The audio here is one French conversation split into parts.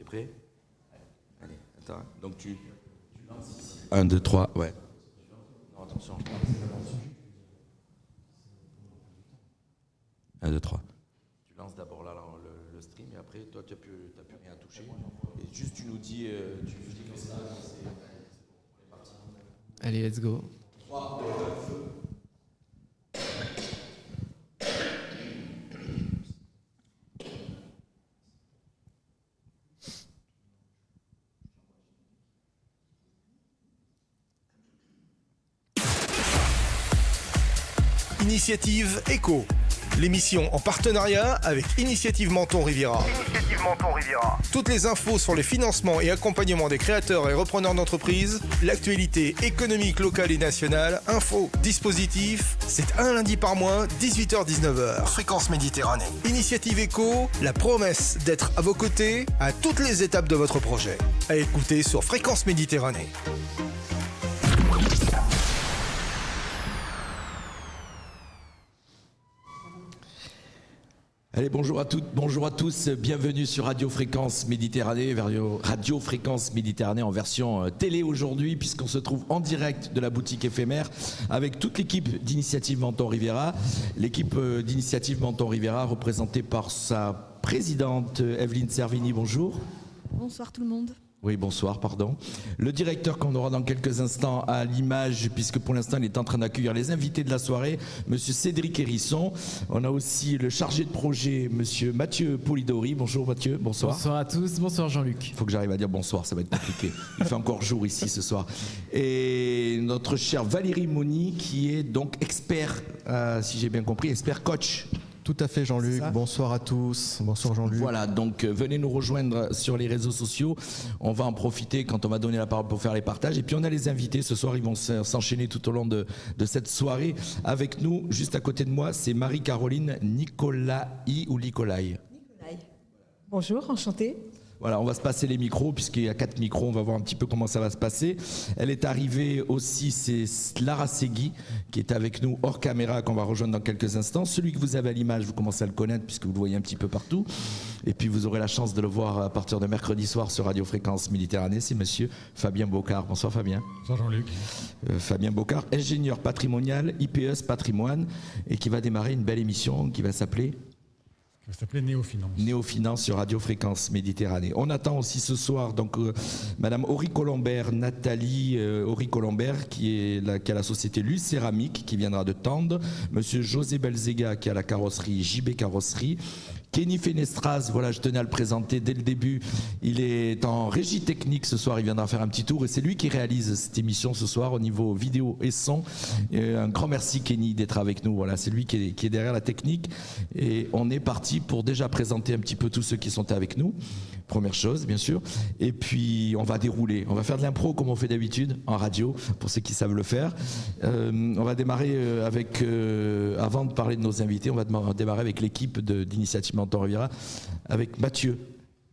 prêt? Allez, attends. Donc tu lances ici. 1, 2, 3, ouais. Non, attention. 1, 2, 3. Tu lances d'abord là le stream et après, toi, tu n'as plus rien à toucher. Et juste, tu nous dis que c'est parti. Allez, let's go. 3, 2, 1, feu. Initiative Éco, l'émission en partenariat avec Initiative Menton Riviera. Toutes les infos sur les financements et accompagnements des créateurs et repreneurs d'entreprises, l'actualité économique locale et nationale, infos, dispositifs, c'est un lundi par mois, 18h-19h. Fréquence Méditerranée. Initiative Éco, la promesse d'être à vos côtés à toutes les étapes de votre projet. À écouter sur Fréquence Méditerranée. Allez, bonjour à toutes, bonjour à tous, bienvenue sur Radio Fréquence Méditerranée, Radio Fréquence Méditerranée en version télé aujourd'hui, puisqu'on se trouve en direct de la boutique éphémère avec toute l'équipe d'Initiative Menton Riviera. L'équipe d'Initiative Menton Riviera représentée par sa présidente Evelyne Servini, bonjour. Bonsoir tout le monde. Oui, bonsoir, pardon. Le directeur qu'on aura dans quelques instants à l'image, puisque pour l'instant il est en train d'accueillir les invités de la soirée, monsieur Cédric Hérisson. On a aussi le chargé de projet, monsieur Mathieu Polidori. Bonjour Mathieu, bonsoir. Bonsoir à tous, bonsoir Jean-Luc. Il faut que j'arrive à dire bonsoir, ça va être compliqué. Il fait encore jour ici ce soir. Et notre chère Valérie Moni, qui est donc expert, si j'ai bien compris, expert coach. Tout à fait Jean-Luc, bonsoir à tous, bonsoir Jean-Luc. Voilà, donc venez nous rejoindre sur les réseaux sociaux, on va en profiter quand on va donner la parole pour faire les partages. Et puis on a les invités, ce soir ils vont s'enchaîner tout au long de cette soirée. Avec nous, juste à côté de moi, c'est Marie-Caroline Nicolai ou Nicolai. Bonjour, enchantée. Voilà, on va se passer les micros, puisqu'il y a 4 micros, on va voir un petit peu comment ça va se passer. Elle est arrivée aussi, c'est Lara Segui, qui est avec nous hors caméra, qu'on va rejoindre dans quelques instants. Celui que vous avez à l'image, vous commencez à le connaître, puisque vous le voyez un petit peu partout. Et puis vous aurez la chance de le voir à partir de mercredi soir sur Radio Fréquence Méditerranée. C'est monsieur Fabien Bocard. Bonsoir Fabien. Bonsoir Jean-Luc. Fabien Bocard, ingénieur patrimonial, IPS Patrimoine, et qui va démarrer une belle émission qui va s'appeler... Ça va s'appeler Néofinance. Néofinance sur Radio Fréquence Méditerranée. On attend aussi ce soir donc Madame Aury Colombert, Nathalie Aury Colombert qui a la société Luce Céramique qui viendra de Tende. Monsieur José Belzega qui a la carrosserie JB Carrosserie. Kenny Fenestras, voilà, je tenais à le présenter dès le début. Il est en régie technique ce soir, il viendra faire un petit tour et c'est lui qui réalise cette émission ce soir au niveau vidéo et son. Et un grand merci Kenny d'être avec nous. Voilà, c'est lui qui est derrière la technique. Et on est parti pour déjà présenter un petit peu tous ceux qui sont avec nous. Première chose, bien sûr. Et puis on va dérouler. On va faire de l'impro comme on fait d'habitude en radio, pour ceux qui savent le faire. On va démarrer avec, avant de parler de nos invités, on va démarrer avec l'équipe d'Initiative Menton Riviera, avec Mathieu.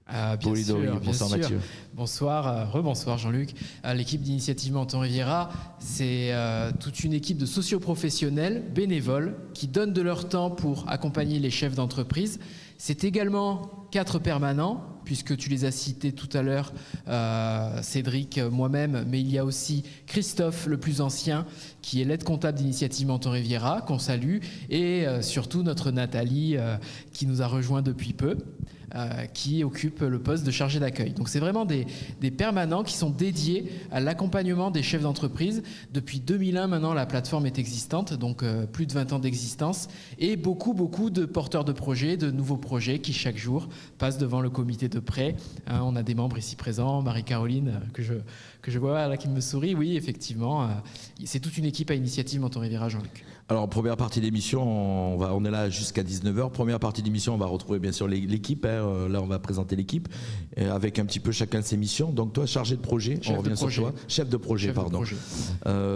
Bien Polidori. sûr, Bonsoir bien sûr. Mathieu. Bonsoir, rebonsoir Jean-Luc. L'équipe d'Initiative Menton Riviera, c'est toute une équipe de socioprofessionnels bénévoles qui donnent de leur temps pour accompagner les chefs d'entreprise. C'est également 4 permanents, puisque tu les as cités tout à l'heure, Cédric, moi-même, mais il y a aussi Christophe, le plus ancien, qui est l'aide comptable d'Initiative Menton Riviera, qu'on salue, et surtout notre Nathalie, qui nous a rejoint depuis peu. Qui occupe le poste de chargé d'accueil. Donc c'est vraiment des permanents qui sont dédiés à l'accompagnement des chefs d'entreprise. Depuis 2001 maintenant, la plateforme est existante, donc plus de 20 ans d'existence, et beaucoup de porteurs de projets, de nouveaux projets qui chaque jour passent devant le comité de prêt. On a des membres ici présents, Marie-Caroline que je vois là qui me sourit. Oui, effectivement, c'est toute une équipe à Initiative Menton Riviera, Jean-Luc. Alors, première partie d'émission, on est là jusqu'à 19h. Première partie d'émission, on va retrouver bien sûr l'équipe. Là, on va présenter l'équipe avec un petit peu chacun de ses missions. Donc, toi, chargé de projet, on revient sur toi. Chef de projet, pardon.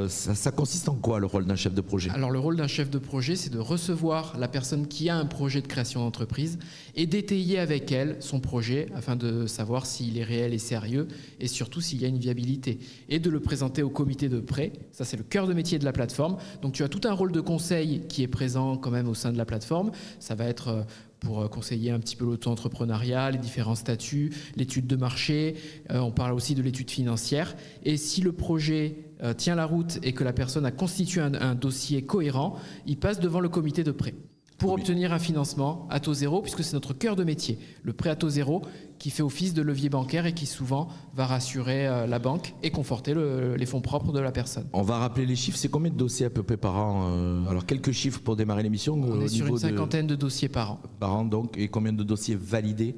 Ça consiste en quoi, le rôle d'un chef de projet ? Alors, le rôle d'un chef de projet, c'est de recevoir la personne qui a un projet de création d'entreprise et d'étayer avec elle son projet afin de savoir s'il est réel et sérieux et surtout s'il y a une viabilité. Et de le présenter au comité de prêt. Ça, c'est le cœur de métier de la plateforme. Donc, tu as tout un rôle de conseil qui est présent quand même au sein de la plateforme. Ça va être pour conseiller un petit peu l'auto-entrepreneuriat, les différents statuts, l'étude de marché. On parle aussi de l'étude financière. Et si le projet tient la route et que la personne a constitué un dossier cohérent, il passe devant le comité de prêt pour obtenir un financement à taux zéro, puisque c'est notre cœur de métier, le prêt à taux zéro, qui fait office de levier bancaire et qui souvent va rassurer la banque et conforter les fonds propres de la personne. On va rappeler les chiffres, c'est combien de dossiers à peu près par an? Alors quelques chiffres pour démarrer l'émission. On est sur une cinquantaine de dossiers par an. Par an donc, et combien de dossiers validés?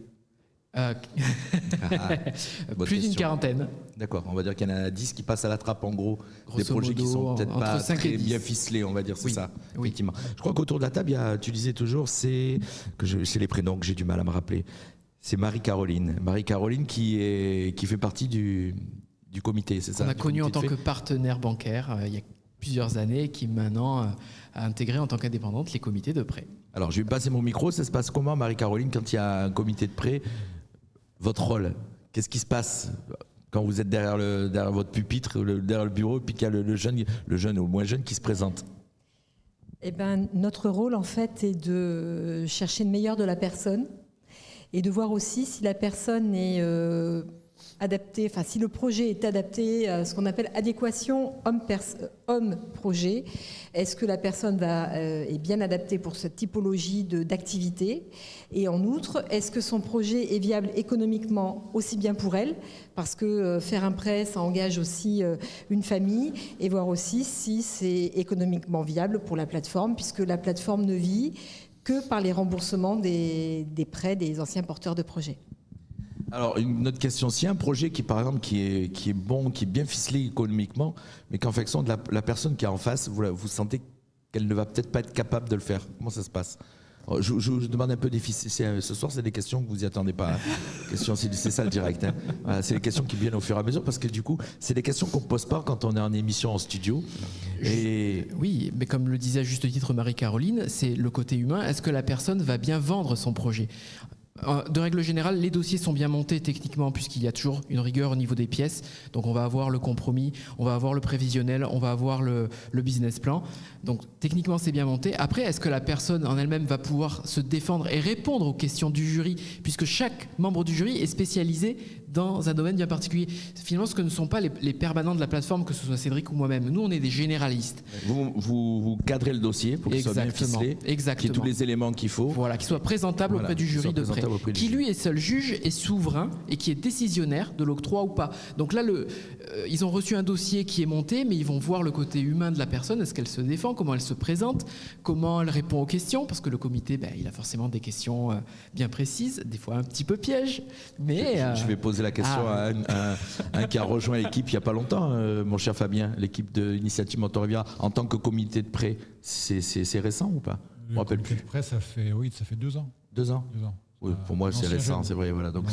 Plus d'une quarantaine. D'accord, on va dire qu'il y en a 10 qui passent à la trappe en gros, des Grosso projets qui modo, sont peut-être pas 5 très et 10. bien ficelés, on va dire, c'est Oui, ça, oui. effectivement. Je crois qu'autour de la table, tu disais toujours, c'est les prénoms que j'ai du mal à me rappeler. C'est Marie-Caroline. Marie-Caroline qui fait partie du comité, c'est ça? On a connu en tant que fait partenaire bancaire il y a plusieurs années et qui maintenant a intégré en tant qu'indépendante les comités de prêt. Alors, je vais passer mon micro. Ça se passe comment, Marie-Caroline, quand il y a un comité de prêt? Votre rôle, qu'est-ce qui se passe quand vous êtes derrière votre pupitre, derrière le bureau, et puis qu'il y a le jeune ou le moins jeune qui se présente? Eh ben, notre rôle, en fait, est de chercher le meilleur de la personne et de voir aussi si la personne est adaptée, enfin, si le projet est adapté à ce qu'on appelle adéquation homme-projet. Est-ce que la personne est bien adaptée pour cette typologie d'activité? Et en outre, est-ce que son projet est viable économiquement aussi bien pour elle? Parce que faire un prêt, ça engage aussi une famille, et voir aussi si c'est économiquement viable pour la plateforme, puisque la plateforme ne vit que par les remboursements des prêts des anciens porteurs de projets. Alors, une autre question, si un projet qui, par exemple, qui est bon, qui est bien ficelé économiquement, mais qu'en fonction de la personne qui est en face, vous sentez qu'elle ne va peut-être pas être capable de le faire, comment ça se passe? Je demande un peu ce soir, c'est des questions que vous n'y attendez pas. C'est ça le direct. Hein. Voilà, c'est les questions qui viennent au fur et à mesure, parce que du coup, c'est des questions qu'on ne pose pas quand on est en émission en studio. Oui, mais comme le disait à juste titre Marie-Caroline, c'est le côté humain. Est-ce que la personne va bien vendre son projet ? De règle générale, les dossiers sont bien montés techniquement puisqu'il y a toujours une rigueur au niveau des pièces. Donc on va avoir le compromis, on va avoir le prévisionnel, on va avoir le business plan. Donc techniquement c'est bien monté. Après, est-ce que la personne en elle-même va pouvoir se défendre et répondre aux questions du jury, puisque chaque membre du jury est spécialisé dans un domaine bien particulier. Finalement, ce que ne sont pas les permanents de la plateforme, que ce soit Cédric ou moi-même. Nous, on est des généralistes. Vous cadrez le dossier pour qu'il soit bien ficelé, qu'il y ait tous les éléments qu'il faut. Voilà, qu'il soit présentable auprès du jury de prêt, qui lui est seul juge et souverain et qui est décisionnaire de l'octroi ou pas. Donc là, ils ont reçu un dossier qui est monté, mais ils vont voir le côté humain de la personne. Est-ce qu'elle se défend? Comment elle se présente? Comment elle répond aux questions? Parce que le comité, il a forcément des questions bien précises, des fois un petit peu pièges. Mais je vais poser la question à un qui a rejoint l'équipe il n'y a pas longtemps, mon cher Fabien, l'équipe de Initiative Menton Riviera, en tant que comité de prêt. C'est récent ou pas? Je ne me rappelle plus. Le comité de prêt, ça fait 2 ans. 2 ans? 2 ans. Oui, pour moi c'est récent, c'est vrai. Voilà, donc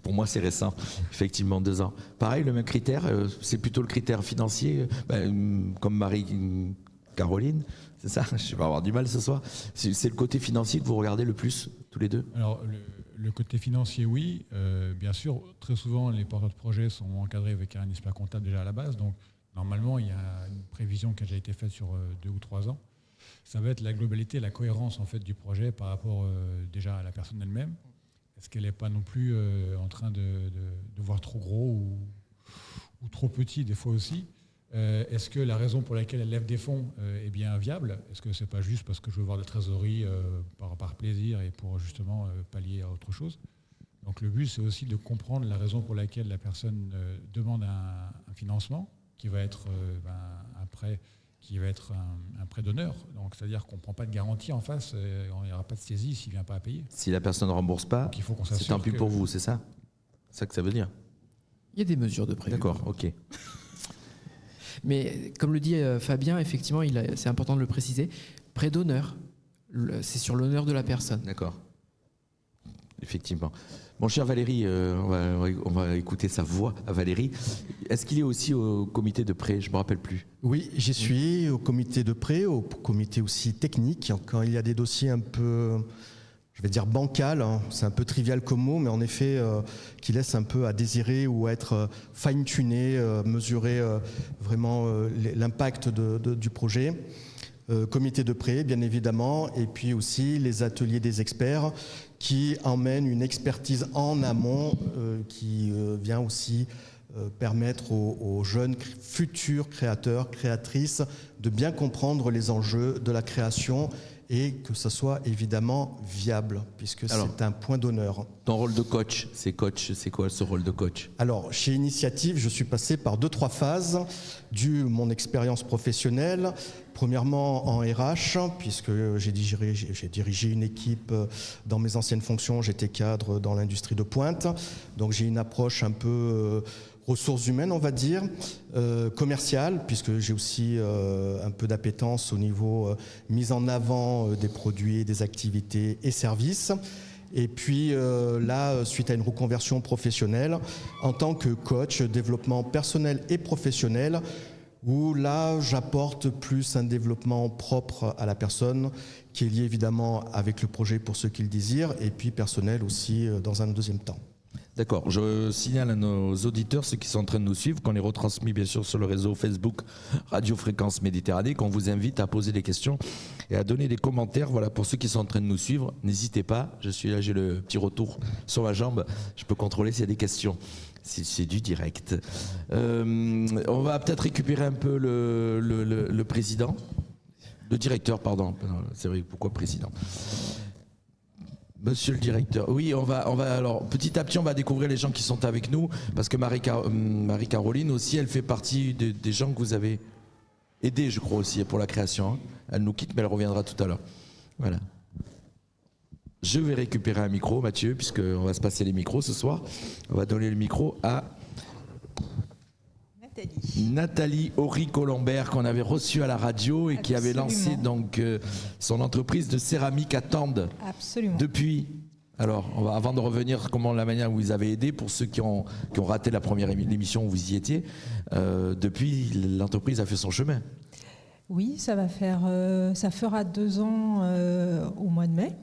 pour moi c'est récent, effectivement 2 ans. Pareil, le même critère, c'est plutôt le critère financier, comme Marie-Caroline, c'est ça? Je vais avoir du mal ce soir. C'est le côté financier que vous regardez le plus, tous les deux? Alors, le côté financier, oui. Bien sûr, très souvent, les porteurs de projets sont encadrés avec un expert comptable déjà à la base. Donc, normalement, il y a une prévision qui a déjà été faite sur 2 ou 3 ans. Ça va être la globalité, la cohérence en fait du projet par rapport déjà à la personne elle-même. Est-ce qu'elle n'est pas non plus en train de voir trop gros ou trop petit des fois aussi? Est-ce que la raison pour laquelle elle lève des fonds est bien viable? Est-ce que c'est pas juste parce que je veux voir de la trésorerie par plaisir et pour justement pallier à autre chose? Donc le but, c'est aussi de comprendre la raison pour laquelle la personne demande un financement qui va être un prêt qui va être un prêt d'honneur. Donc, c'est-à-dire qu'on ne prend pas de garantie en face, il n'y aura pas de saisie s'il ne vient pas à payer. Si la personne ne rembourse pas, c'est tant pis pour vous, c'est ça? C'est ça que ça veut dire? Il y a des mesures de prévu. D'accord, ok. Mais comme le dit Fabien, effectivement, c'est important de le préciser, prêt d'honneur, c'est sur l'honneur de la personne. D'accord. Effectivement. Mon cher Valérie, on va écouter sa voix à Valérie. Est-ce qu'il est aussi au comité de prêt? Je ne me rappelle plus. Oui, j'y suis au comité de prêt, au comité aussi technique. Quand il y a des dossiers un peu, je vais dire bancal, hein, c'est un peu trivial comme mot, mais en effet, qui laissent un peu à désirer ou à être fine-tuné, mesurer vraiment l'impact du projet. comité de prêt, bien évidemment, et puis aussi les ateliers des experts qui emmènent une expertise en amont qui vient aussi permettre aux jeunes futurs créateurs, créatrices de bien comprendre les enjeux de la création et que ça soit évidemment viable, puisque c'est un point d'honneur. Ton rôle de coach, c'est quoi ce rôle de coach? Alors, chez Initiative, je suis passé par 2-3 phases, dû mon expérience professionnelle. Premièrement en RH, puisque j'ai dirigé une équipe dans mes anciennes fonctions, j'étais cadre dans l'industrie de pointe, donc j'ai une approche un peu ressources humaines, on va dire, commerciales, puisque j'ai aussi un peu d'appétence au niveau mise en avant des produits, des activités et services. Et puis là, suite à une reconversion professionnelle, en tant que coach, développement personnel et professionnel, où là, j'apporte plus un développement propre à la personne, qui est lié évidemment avec le projet pour ceux qui le désirent, et puis personnel aussi dans un deuxième temps. D'accord, je signale à nos auditeurs, ceux qui sont en train de nous suivre, qu'on est retransmis bien sûr sur le réseau Facebook Radio Fréquence Méditerranée, qu'on vous invite à poser des questions et à donner des commentaires. Voilà, pour ceux qui sont en train de nous suivre, n'hésitez pas, je suis là, j'ai le petit retour sur ma jambe, je peux contrôler s'il y a des questions. C'est du direct. On va peut-être récupérer un peu le président, le directeur, pardon. C'est vrai, pourquoi président ? Monsieur le directeur, oui, on va alors petit à petit on va découvrir les gens qui sont avec nous parce que Marie-Caroline aussi, elle fait partie des gens que vous avez aidés, je crois aussi pour la création. Hein. Elle nous quitte, mais elle reviendra tout à l'heure. Voilà. Je vais récupérer un micro, Mathieu, puisqu'on va se passer les micros ce soir. On va donner le micro à Nathalie Horry-Colombert, qu'on avait reçue à la radio et qui avait lancé donc son entreprise de céramique à Tende. Absolument. Depuis, alors avant de revenir comment la manière où vous avez aidé pour ceux qui ont raté la première émission où vous y étiez, depuis l'entreprise a fait son chemin. Oui, ça fera 2 ans au mois de mai.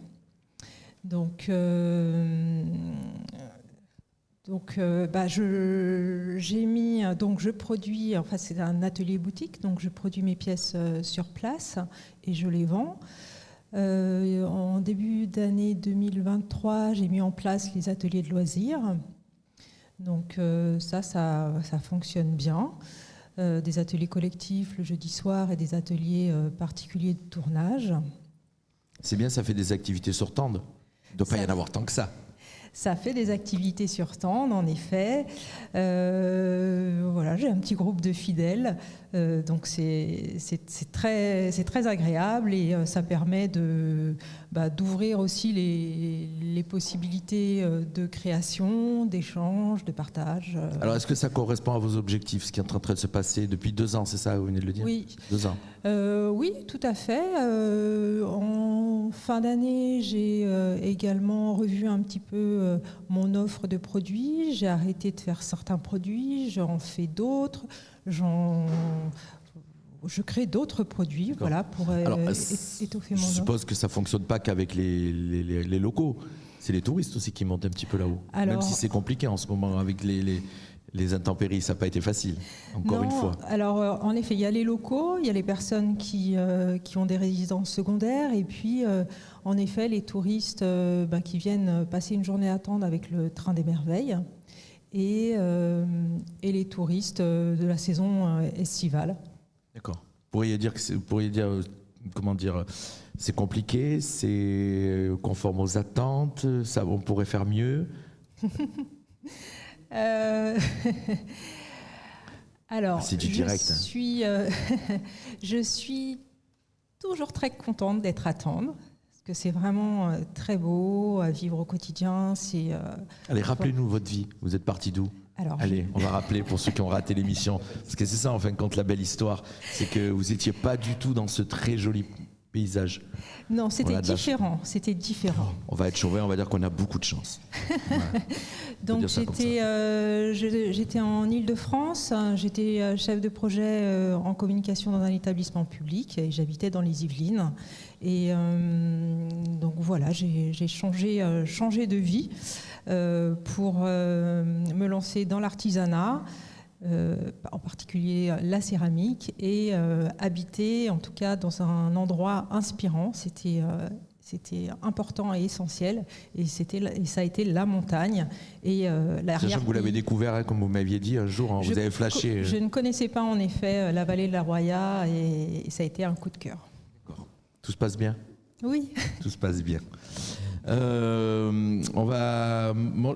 Donc je produis, enfin c'est un atelier boutique, donc je produis mes pièces sur place et je les vends. En début d'année 2023, j'ai mis en place les ateliers de loisirs. Donc ça fonctionne bien. Des ateliers collectifs le jeudi soir et des ateliers particuliers de tournage. C'est bien, ça fait des activités sur Tende. Il ne doit pas y en avoir tant que ça. Ça fait des activités sur Tende, en effet. Voilà, j'ai un petit groupe de fidèles, donc c'est très agréable et ça permet d'ouvrir aussi les possibilités de création, d'échange, de partage. Alors, est-ce que ça correspond à vos objectifs, ce qui est en train de se passer depuis 2 ans, c'est ça, vous venez de le dire ? Oui. 2 ans. Oui, tout à fait. En fin d'année, j'ai également revu un petit peu mon offre de produits. J'ai arrêté de faire certains produits, j'en fais d'autres, je crée d'autres produits, voilà, pour étoffer mon offre. Je suppose que ça ne fonctionne pas qu'avec les locaux. C'est les touristes aussi qui montent un petit peu là-haut. Même si c'est compliqué en ce moment avec les intempéries, ça n'a pas été facile, encore une fois. Alors, en effet, il y a les locaux, il y a les personnes qui ont des résidences secondaires, et puis, en effet, les touristes qui viennent passer une journée à Tende avec le train des merveilles, et les touristes de la saison estivale. D'accord. Vous pourriez dire, comment dire, c'est compliqué, c'est conforme aux attentes, ça, on pourrait faire mieux. Alors, c'est du direct. Je suis toujours très contente d'être à Tende, parce que c'est vraiment très beau à vivre au quotidien. Allez, rappelez-nous votre vie. Vous êtes parti d'où ? Allez, on va rappeler pour ceux qui ont raté l'émission, parce que c'est ça en fin de compte la belle histoire, c'est que vous n'étiez pas du tout dans ce très joli paysage. Non, c'était différent. C'était différent. On va être chauvin, on va dire qu'on a beaucoup de chance. Voilà. Donc j'étais en Île-de-France, j'étais chef de projet en communication dans un établissement public et j'habitais dans les Yvelines. Et donc voilà, j'ai changé de vie pour me lancer dans l'artisanat. en particulier la céramique, et habiter en tout cas dans un endroit inspirant. C'était important et essentiel, et ça a été la montagne et Sachant que vous l'avez découvert, hein, comme vous m'aviez dit un jour, hein, vous avez flashé. Je ne connaissais pas en effet la vallée de la Roya, et ça a été un coup de cœur. D'accord. Tout se passe bien? Oui. Tout se passe bien.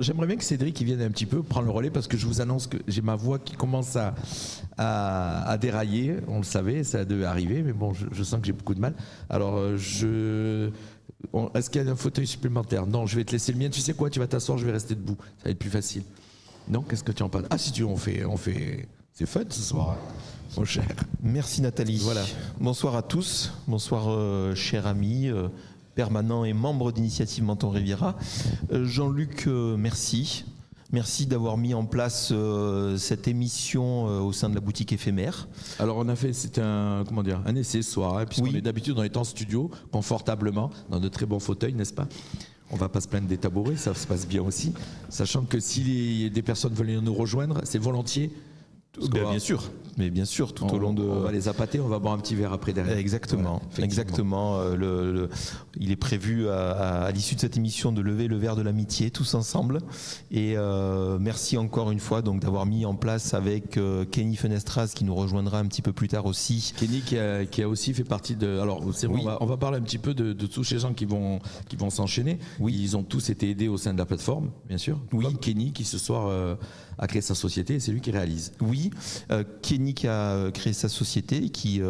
J'aimerais bien que Cédric vienne un petit peu prendre le relais, parce que je vous annonce que j'ai ma voix qui commence à dérailler. On le savait, ça devait arriver, mais bon, je sens que j'ai beaucoup de mal. Alors, est-ce qu'il y a un fauteuil supplémentaire? Non, je vais te laisser le mien. Tu sais quoi? Tu vas t'asseoir, je vais rester debout. Ça va être plus facile. Non? Qu'est-ce que tu en penses? Ah, si tu veux, on fait. C'est fun ce soir, hein, mon cher. Merci Nathalie. Voilà. Bonsoir à tous. Bonsoir, chers amis, permanents et membres d'Initiative Menton Riviera. Jean-Luc, merci. Merci d'avoir mis en place cette émission au sein de la boutique éphémère. Alors on a fait, c'était un essai ce soir, hein, puisqu'on est d'habitude on est en studio, confortablement, dans de très bons fauteuils, n'est-ce pas? On va pas se plaindre des tabourets, ça se passe bien aussi. Sachant que si des personnes veulent nous rejoindre, c'est volontiers. Bien sûr, mais bien sûr, tout au long de... On va les appâter, on va boire un petit verre après derrière. Exactement, voilà, exactement. Il est prévu à l'issue de cette émission de lever le verre de l'amitié tous ensemble. Et merci encore une fois donc d'avoir mis en place avec Kenny Fenestras qui nous rejoindra un petit peu plus tard aussi. Kenny qui a aussi fait partie de... Alors c'est bon, on va parler un petit peu de tous ces gens qui vont s'enchaîner. Oui. Ils ont tous été aidés au sein de la plateforme, bien sûr. Oui. Comme Kenny qui ce soir a créé sa société et c'est lui qui réalise. Oui, Kenny qui a créé sa société, qui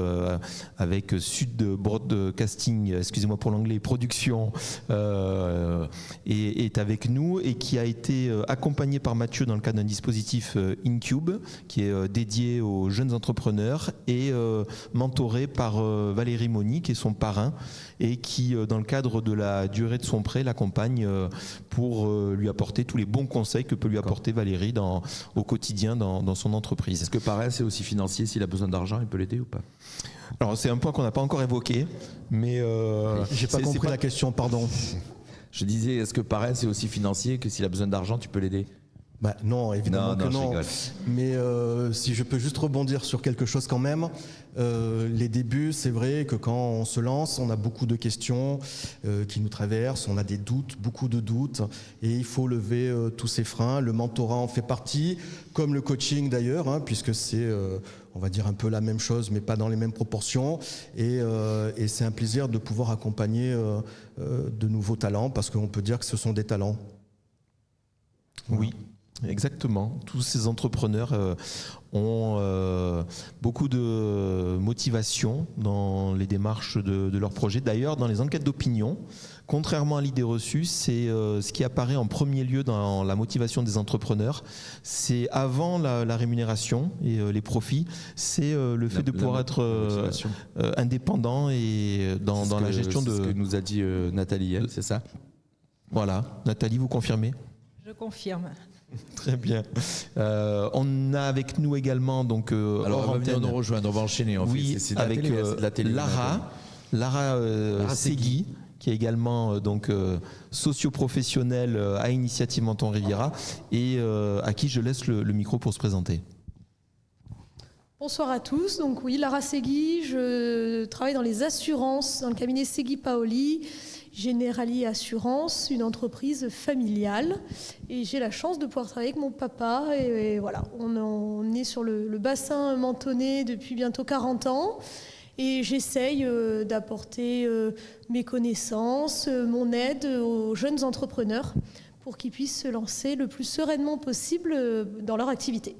avec Sud Broadcasting, excusez-moi pour l'anglais, production, est avec nous et qui a été accompagné par Mathieu dans le cadre d'un dispositif Incube qui est dédié aux jeunes entrepreneurs et mentoré par Valérie Moni qui est son parrain et qui dans le cadre de la durée de son prêt l'accompagne pour lui apporter tous les bons conseils que peut lui apporter Valérie au quotidien dans son entreprise. Est-ce que parrain c'est aussi financier? S'il a besoin d'argent, il peut l'aider ou pas? Alors c'est un point qu'on n'a pas encore évoqué, mais j'ai pas compris la question, pardon. Je disais, est-ce que parrain c'est aussi financier, que s'il a besoin d'argent, tu peux l'aider? Bah non, évidemment que non. Mais si je peux juste rebondir sur quelque chose quand même, les débuts, c'est vrai que quand on se lance, on a beaucoup de questions qui nous traversent, on a des doutes, beaucoup de doutes, et il faut lever tous ces freins. Le mentorat en fait partie, comme le coaching d'ailleurs, hein, puisque c'est, on va dire un peu la même chose, mais pas dans les mêmes proportions. Et c'est un plaisir de pouvoir accompagner de nouveaux talents, parce qu'on peut dire que ce sont des talents. Oui. Exactement. Tous ces entrepreneurs ont beaucoup de motivation dans les démarches de leurs projets. D'ailleurs, dans les enquêtes d'opinion, contrairement à l'idée reçue, c'est ce qui apparaît en premier lieu dans la motivation des entrepreneurs. C'est avant la rémunération et les profits, c'est le fait de pouvoir être indépendant et dans la gestion de... C'est ce que nous a dit Nathalie, c'est ça? Voilà. Nathalie, vous confirmez? Je confirme. Très bien. On a avec nous également donc alors on va venir nous rejoindre, on va enchaîner. C'est avec la télé, Lara Segui, qui est également donc socio-professionnelle à Initiative Menton Riviera et à qui je laisse le micro pour se présenter. Bonsoir à tous. Donc oui, Lara Segui, je travaille dans les assurances, dans le cabinet Segui Paoli. Generali Assurance, une entreprise familiale, et j'ai la chance de pouvoir travailler avec mon papa et voilà, on est sur le bassin mentonais depuis bientôt 40 ans et j'essaye d'apporter mes connaissances, mon aide aux jeunes entrepreneurs pour qu'ils puissent se lancer le plus sereinement possible dans leur activité.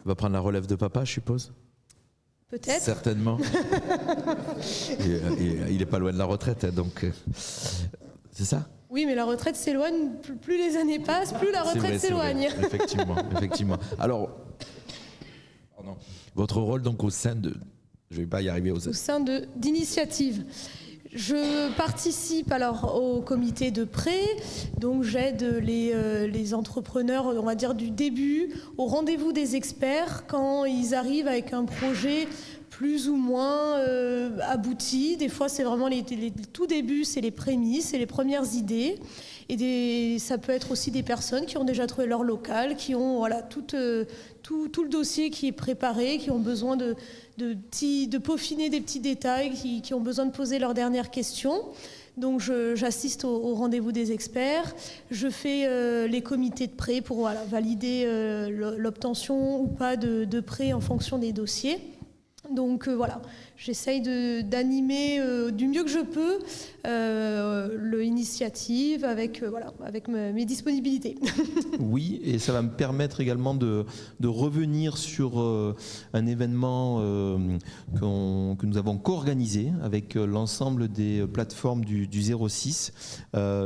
On va prendre la relève de papa, je suppose? Peut-être. Certainement. Il n'est pas loin de la retraite, donc c'est ça? Oui, mais la retraite s'éloigne. Plus les années passent, plus la retraite s'éloigne. Effectivement. Alors, votre rôle donc au sein de... Je ne vais pas y arriver. Au sein d'Initiative. Je participe alors au comité de prêt, donc j'aide les entrepreneurs, on va dire du début, au rendez-vous des experts quand ils arrivent avec un projet plus ou moins aboutis. Des fois, c'est vraiment les tout débuts, c'est les prémices, c'est les premières idées. Et ça peut être aussi des personnes qui ont déjà trouvé leur local, qui ont tout le dossier qui est préparé, qui ont besoin de peaufiner des petits détails, qui ont besoin de poser leurs dernières questions. Donc j'assiste au rendez-vous des experts, je fais les comités de prêt pour valider l'obtention ou pas de prêt en fonction des dossiers. Donc j'essaye d'animer du mieux que je peux l'initiative avec mes disponibilités. Oui, et ça va me permettre également de revenir sur un événement que nous avons co-organisé avec l'ensemble des plateformes du 06,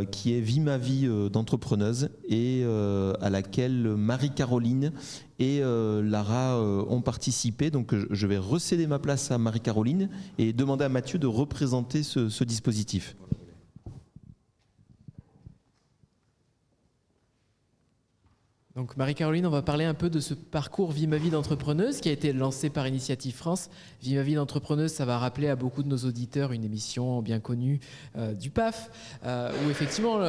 qui est Vie ma vie d'entrepreneuse, et à laquelle Marie-Caroline et Lara ont participé. Donc je vais recéder ma place à Marie-Caroline et demander à Mathieu de représenter ce dispositif. Donc Marie-Caroline, on va parler un peu de ce parcours Vie ma vie d'entrepreneuse qui a été lancé par Initiative France. Vie ma vie d'entrepreneuse, ça va rappeler à beaucoup de nos auditeurs une émission bien connue du PAF, où effectivement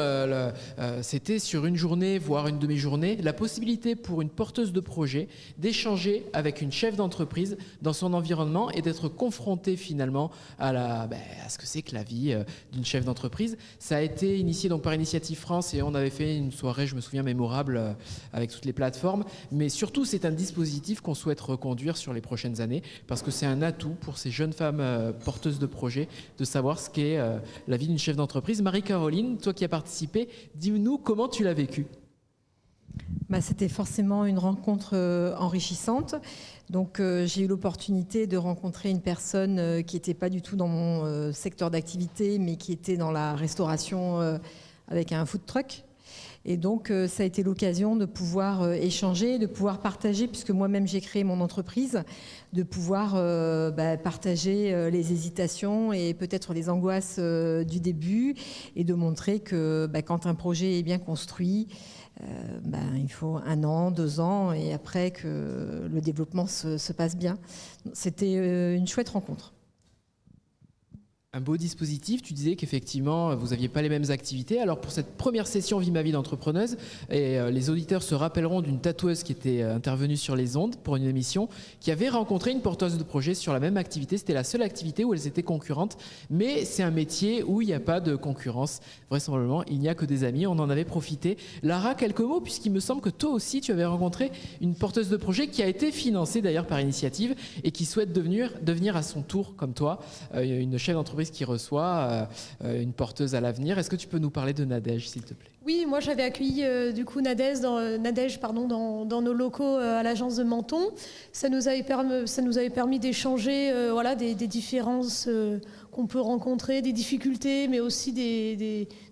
c'était sur une journée, voire une demi-journée, la possibilité pour une porteuse de projet d'échanger avec une chef d'entreprise dans son environnement et d'être confrontée finalement à ce que c'est que la vie d'une chef d'entreprise. Ça a été initié donc par Initiative France et on avait fait une soirée, je me souviens, mémorable avec toutes les plateformes, mais surtout c'est un dispositif qu'on souhaite reconduire sur les prochaines années parce que c'est un atout pour ces jeunes femmes porteuses de projets de savoir ce qu'est la vie d'une chef d'entreprise. Marie-Caroline, toi qui as participé, dis-nous comment tu l'as vécu. C'était forcément une rencontre enrichissante. Donc j'ai eu l'opportunité de rencontrer une personne qui n'était pas du tout dans mon secteur d'activité, mais qui était dans la restauration avec un food truck. Et donc, ça a été l'occasion de pouvoir échanger, de pouvoir partager, puisque moi-même j'ai créé mon entreprise, de pouvoir partager les hésitations et peut-être les angoisses du début et de montrer que quand un projet est bien construit, il faut 1 an, 2 ans et après que le développement se passe bien. C'était une chouette rencontre. Un beau dispositif, tu disais qu'effectivement vous n'aviez pas les mêmes activités. Alors pour cette première session Vie ma vie d'entrepreneuse, et les auditeurs se rappelleront d'une tatoueuse qui était intervenue sur les ondes pour une émission, qui avait rencontré une porteuse de projet sur la même activité. C'était la seule activité où elles étaient concurrentes, mais c'est un métier où il n'y a pas de concurrence. Vraisemblablement, il n'y a que des amis, on en avait profité. Lara, quelques mots, puisqu'il me semble que toi aussi tu avais rencontré une porteuse de projet qui a été financée d'ailleurs par Initiative et qui souhaite devenir à son tour, comme toi, une chef d'entreprise qui reçoit une porteuse à l'avenir. Est-ce que tu peux nous parler de Nadège, s'il te plaît ? Oui, moi j'avais accueilli Nadège dans nos locaux à l'agence de Menton. Ça nous avait permis d'échanger des différences qu'on peut rencontrer, des difficultés, mais aussi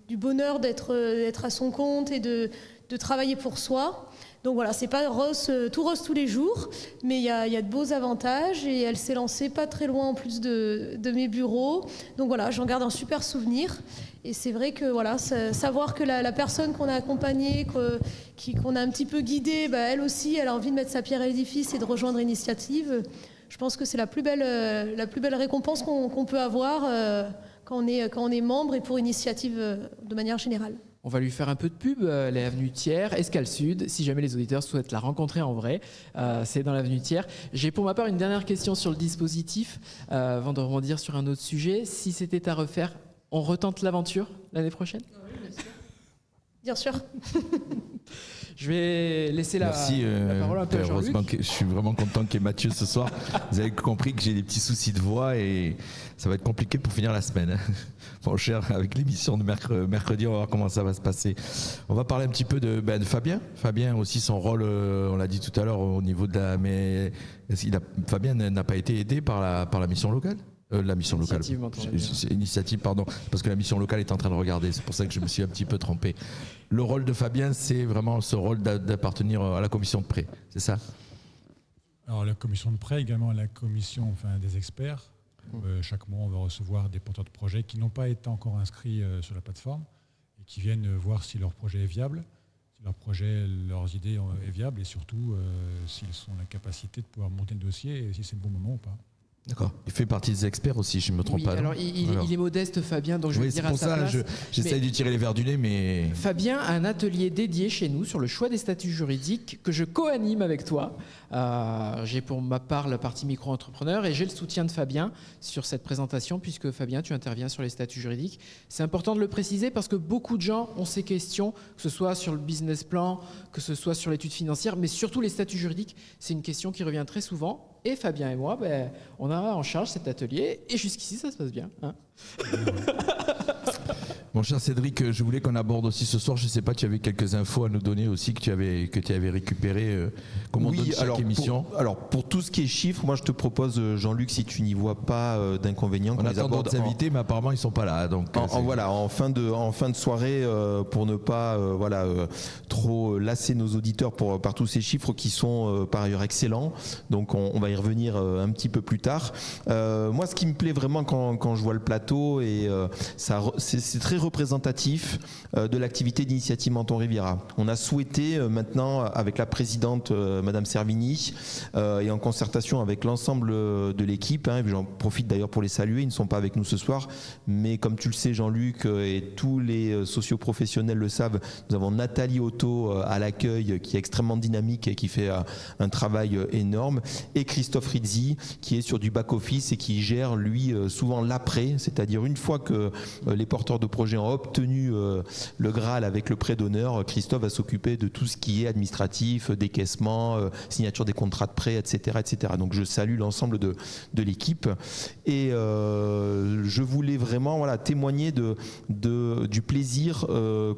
du bonheur d'être à son compte et de travailler pour soi. Donc voilà, c'est pas tout rose tous les jours, mais il y a de beaux avantages et elle s'est lancée pas très loin en plus de mes bureaux. Donc voilà, j'en garde un super souvenir. Et c'est vrai que savoir que la personne qu'on a accompagnée, qu'on a un petit peu guidée, elle aussi, elle a envie de mettre sa pierre à l'édifice et de rejoindre Initiative. Je pense que c'est la plus belle récompense qu'on peut avoir quand on est membre et pour Initiative de manière générale. On va lui faire un peu de pub, elle est avenue Thiers, Escale Sud, si jamais les auditeurs souhaitent la rencontrer en vrai, c'est dans l'avenue Thiers. J'ai pour ma part une dernière question sur le dispositif, avant de rebondir sur un autre sujet. Si c'était à refaire, on retente l'aventure l'année prochaine ? Oui, bien sûr. Je vais laisser la parole un peu à Jean-Luc. Je suis vraiment content qu'il y ait Mathieu ce soir. Vous avez compris que j'ai des petits soucis de voix et ça va être compliqué pour finir la semaine. Bon, cher, avec l'émission de mercredi, on va voir comment ça va se passer. On va parler un petit peu de Fabien. Fabien aussi, son rôle, on l'a dit tout à l'heure, au niveau de la... Mais Fabien n'a pas été aidé par la mission locale ? La mission locale. Initiative, pardon, parce que la mission locale est en train de regarder, c'est pour ça que je me suis un petit peu trompé. Le rôle de Fabien, c'est vraiment ce rôle d'appartenir à la commission de prêt, c'est ça ? Alors la commission de prêt, également la commission des experts. Chaque mois, on va recevoir des porteurs de projets qui n'ont pas été encore inscrits sur la plateforme et qui viennent voir si leur projet est viable, si leur projet, leurs idées est viable et surtout s'ils ont la capacité de pouvoir monter le dossier et si c'est le bon moment ou pas. D'accord. Il fait partie des experts aussi, je ne me trompe Oui, pas. alors il est modeste, Fabien, donc je vais Oui, le c'est dire à pour sa ça place. j'essaye Mais de tirer les verres du nez, mais... Fabien a un atelier dédié chez nous sur le choix des statuts juridiques que je co-anime avec toi. J'ai pour ma part la partie micro-entrepreneur et j'ai le soutien de Fabien sur cette présentation puisque Fabien, tu interviens sur les statuts juridiques. C'est important de le préciser parce que beaucoup de gens ont ces questions, que ce soit sur le business plan, que ce soit sur l'étude financière, mais surtout les statuts juridiques. C'est une question qui revient très souvent. Et Fabien et moi, on a en charge cet atelier et jusqu'ici ça se passe bien. Hein. Mon cher Cédric, je voulais qu'on aborde aussi ce soir, je ne sais pas, tu avais quelques infos à nous donner aussi que tu avais récupérées, comme on donne chaque émission. Pour tout ce qui est chiffres, moi je te propose, Jean-Luc, si tu n'y vois pas d'inconvénients, on attend d'autres invités, mais apparemment ils ne sont pas là. Donc, en fin de soirée, pour ne pas trop lasser nos auditeurs par tous ces chiffres qui sont par ailleurs excellents. Donc on va y revenir un petit peu plus tard. Moi, ce qui me plaît vraiment quand je vois le plateau, et c'est très représentatif de l'activité d'Initiative Menton Riviera. On a souhaité maintenant, avec la présidente Madame Servini, et en concertation avec l'ensemble de l'équipe, j'en profite d'ailleurs pour les saluer, ils ne sont pas avec nous ce soir, mais comme tu le sais Jean-Luc, et tous les socioprofessionnels le savent, nous avons Nathalie Otto à l'accueil qui est extrêmement dynamique et qui fait un travail énorme, et Christophe Rizzi qui est sur du back-office et qui gère lui souvent l'après, c'est-à-dire une fois que les porteurs de projets ont obtenu le Graal avec le prêt d'honneur, Christophe va s'occuper de tout ce qui est administratif, décaissement, signature des contrats de prêt, etc., etc. Donc je salue l'ensemble de l'équipe et je voulais vraiment témoigner du plaisir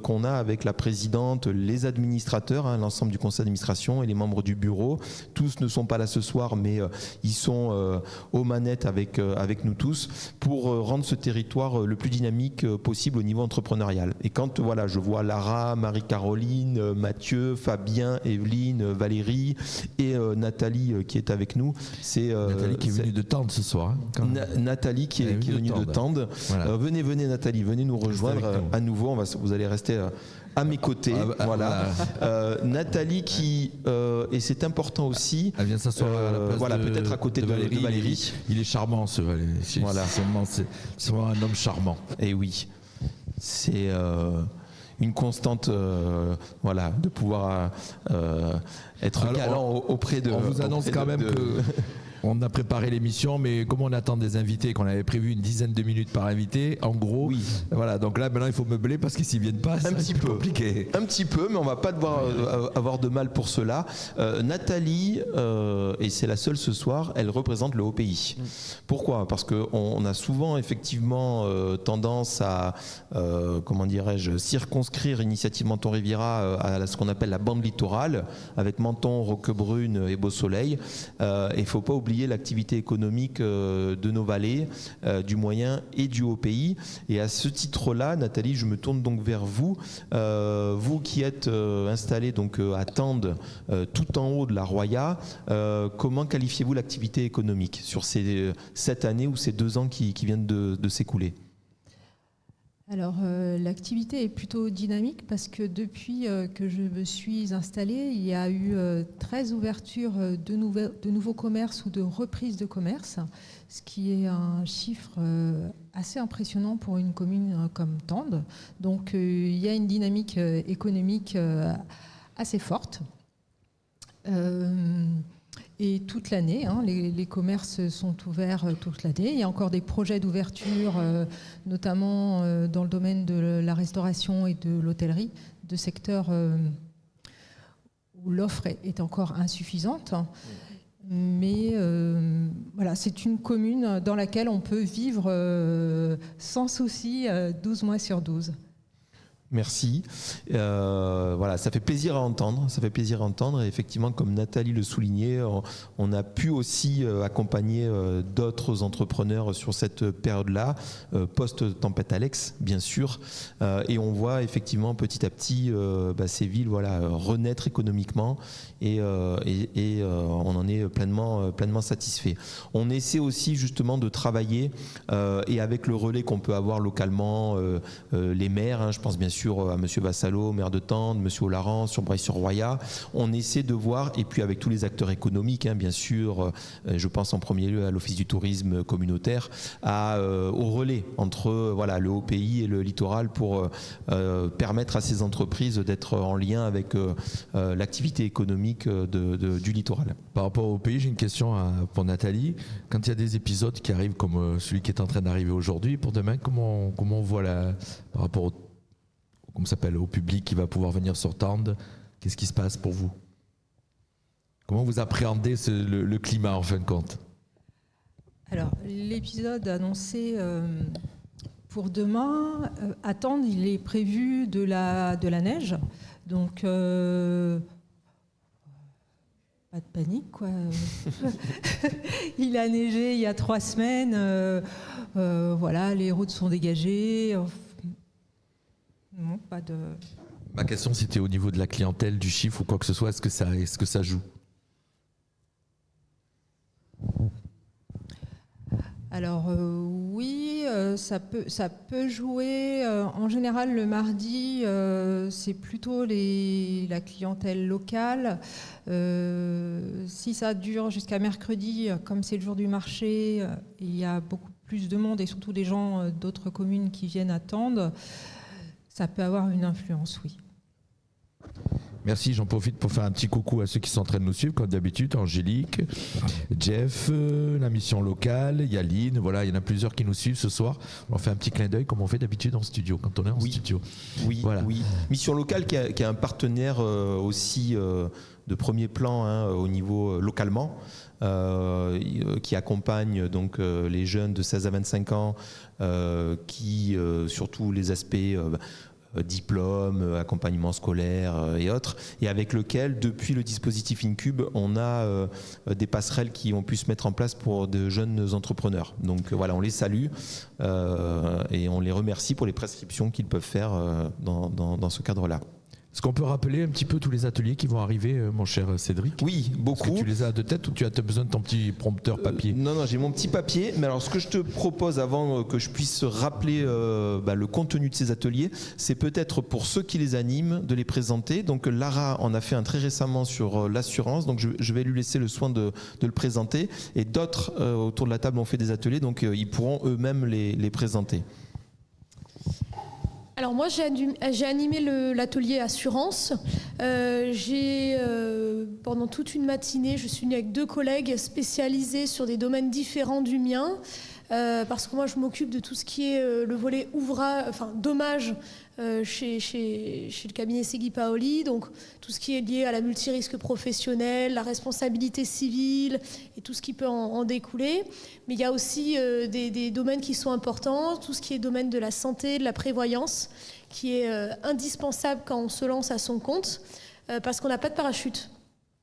qu'on a avec la présidente, les administrateurs, l'ensemble du conseil d'administration et les membres du bureau. Tous ne sont pas là ce soir, mais ils sont aux manettes avec nous tous pour rendre ce territoire le plus dynamique possible au niveau entrepreneurial. Et quand je vois Lara, Marie-Caroline, Mathieu, Fabien, Evelyne, Valérie et Nathalie qui est avec nous, c'est Nathalie qui est venue de Tende ce soir. Nathalie qui est venue de Tende. Voilà. Venez Nathalie, venez nous rejoindre à nouveau. Vous allez rester à mes côtés. Nathalie qui, et c'est important aussi, elle vient s'asseoir à la place peut-être à côté de Valérie. Il est charmant ce Valérie. C'est vraiment un homme charmant. Et oui, c'est une constante de pouvoir être galant auprès de... On vous annonce quand même que... On a préparé l'émission, mais comme on attend des invités, qu'on avait prévu une dizaine de minutes par invité, en gros, oui. Voilà. Donc là, maintenant, il faut meubler parce qu'ils s'y viennent pas. Un petit peu compliqué. Un petit peu, mais on va pas devoir avoir de mal pour cela. Nathalie, et c'est la seule ce soir, elle représente le OPI. Pourquoi ? Parce que on a souvent effectivement tendance à, circonscrire Initiative Menton Riviera à ce qu'on appelle la bande littorale, avec Menton, Roquebrune et Beau-Soleil. Il faut pas oublier l'activité économique de nos vallées, du moyen et du haut pays. Et à ce titre-là, Nathalie, je me tourne donc vers vous. Vous qui êtes installée donc à Tende, tout en haut de la Roya, comment qualifiez-vous l'activité économique sur cette année ou ces 2 ans qui viennent de s'écouler ? Alors, l'activité est plutôt dynamique parce que depuis que je me suis installée, il y a eu 13 ouvertures de nouveaux commerces ou de reprises de commerce, ce qui est un chiffre assez impressionnant pour une commune comme Tende. Donc, il y a une dynamique économique assez forte. Et toute l'année, les commerces sont ouverts toute l'année. Il y a encore des projets d'ouverture, notamment dans le domaine de la restauration et de l'hôtellerie, de secteurs où l'offre est encore insuffisante. Mais c'est une commune dans laquelle on peut vivre sans souci 12 mois sur 12. Merci. Ça fait plaisir à entendre. Et effectivement, comme Nathalie le soulignait, on a pu aussi accompagner d'autres entrepreneurs sur cette période-là, post-tempête Alex, bien sûr. Et on voit effectivement petit à petit ces villes renaître économiquement et on en est pleinement satisfait. On essaie aussi justement de travailler et avec le relais qu'on peut avoir localement, les maires, je pense bien sûr sur M. Vassallo, maire de Tende, M. Olaran, sur Breil-sur-Roya. On essaie de voir, et puis avec tous les acteurs économiques, bien sûr, je pense en premier lieu à l'Office du tourisme communautaire, au relais entre le haut pays et le littoral pour permettre à ces entreprises d'être en lien avec l'activité économique du littoral. Par rapport au pays, j'ai une question pour Nathalie. Quand il y a des épisodes qui arrivent comme celui qui est en train d'arriver aujourd'hui, pour demain, comment on voit par rapport au public qui va pouvoir venir sur Tende, qu'est-ce qui se passe pour vous? Comment vous appréhendez le climat en fin de compte? Alors, l'épisode annoncé pour demain, à Tende, il est prévu de la neige. Donc, pas de panique, quoi. Il a neigé il y a 3 semaines. Les routes sont dégagées. Non, pas de... Ma question, c'était au niveau de la clientèle, du chiffre ou quoi que ce soit. Est-ce que ça joue? Alors oui, ça peut jouer. En général, le mardi, c'est plutôt la clientèle locale. Si ça dure jusqu'à mercredi, comme c'est le jour du marché, il y a beaucoup plus de monde et surtout des gens d'autres communes qui viennent attendre. Ça peut avoir une influence, oui. Merci, j'en profite pour faire un petit coucou à ceux qui sont en train de nous suivre, comme d'habitude, Angélique, Jeff, la mission locale, Yaline, voilà, il y en a plusieurs qui nous suivent ce soir. On fait un petit clin d'œil comme on fait d'habitude en studio, quand on est en studio. Oui, voilà. Oui. Mission locale qui a un partenaire aussi de premier plan au niveau localement, qui accompagne donc les jeunes de 16 à 25 ans, qui surtout les aspects diplôme, accompagnement scolaire et autres, et avec lequel, depuis le dispositif Incube, on a des passerelles qui ont pu se mettre en place pour de jeunes entrepreneurs. Donc voilà, on les salue et on les remercie pour les prescriptions qu'ils peuvent faire dans ce cadre-là. Est-ce qu'on peut rappeler un petit peu tous les ateliers qui vont arriver, mon cher Cédric? Oui, beaucoup. Est-ce que tu les as de tête ou tu as besoin de ton petit prompteur papier? Non, j'ai mon petit papier. Mais alors, ce que je te propose, avant que je puisse rappeler le contenu de ces ateliers, c'est peut-être pour ceux qui les animent de les présenter. Donc, Lara en a fait un très récemment sur l'assurance. Donc, je vais lui laisser le soin de le présenter. Et d'autres autour de la table ont fait des ateliers. Donc, ils pourront eux-mêmes les présenter. Alors moi, j'ai animé l'atelier assurance. Pendant toute une matinée, je suis venue avec 2 collègues spécialisés sur des domaines différents du mien. Parce que moi, je m'occupe de tout ce qui est le volet dommage chez le cabinet Segui Paoli, donc tout ce qui est lié à la multirisque professionnelle, la responsabilité civile et tout ce qui peut en découler. Mais il y a aussi des domaines qui sont importants, tout ce qui est domaine de la santé, de la prévoyance, qui est indispensable quand on se lance à son compte, parce qu'on n'a pas de parachute.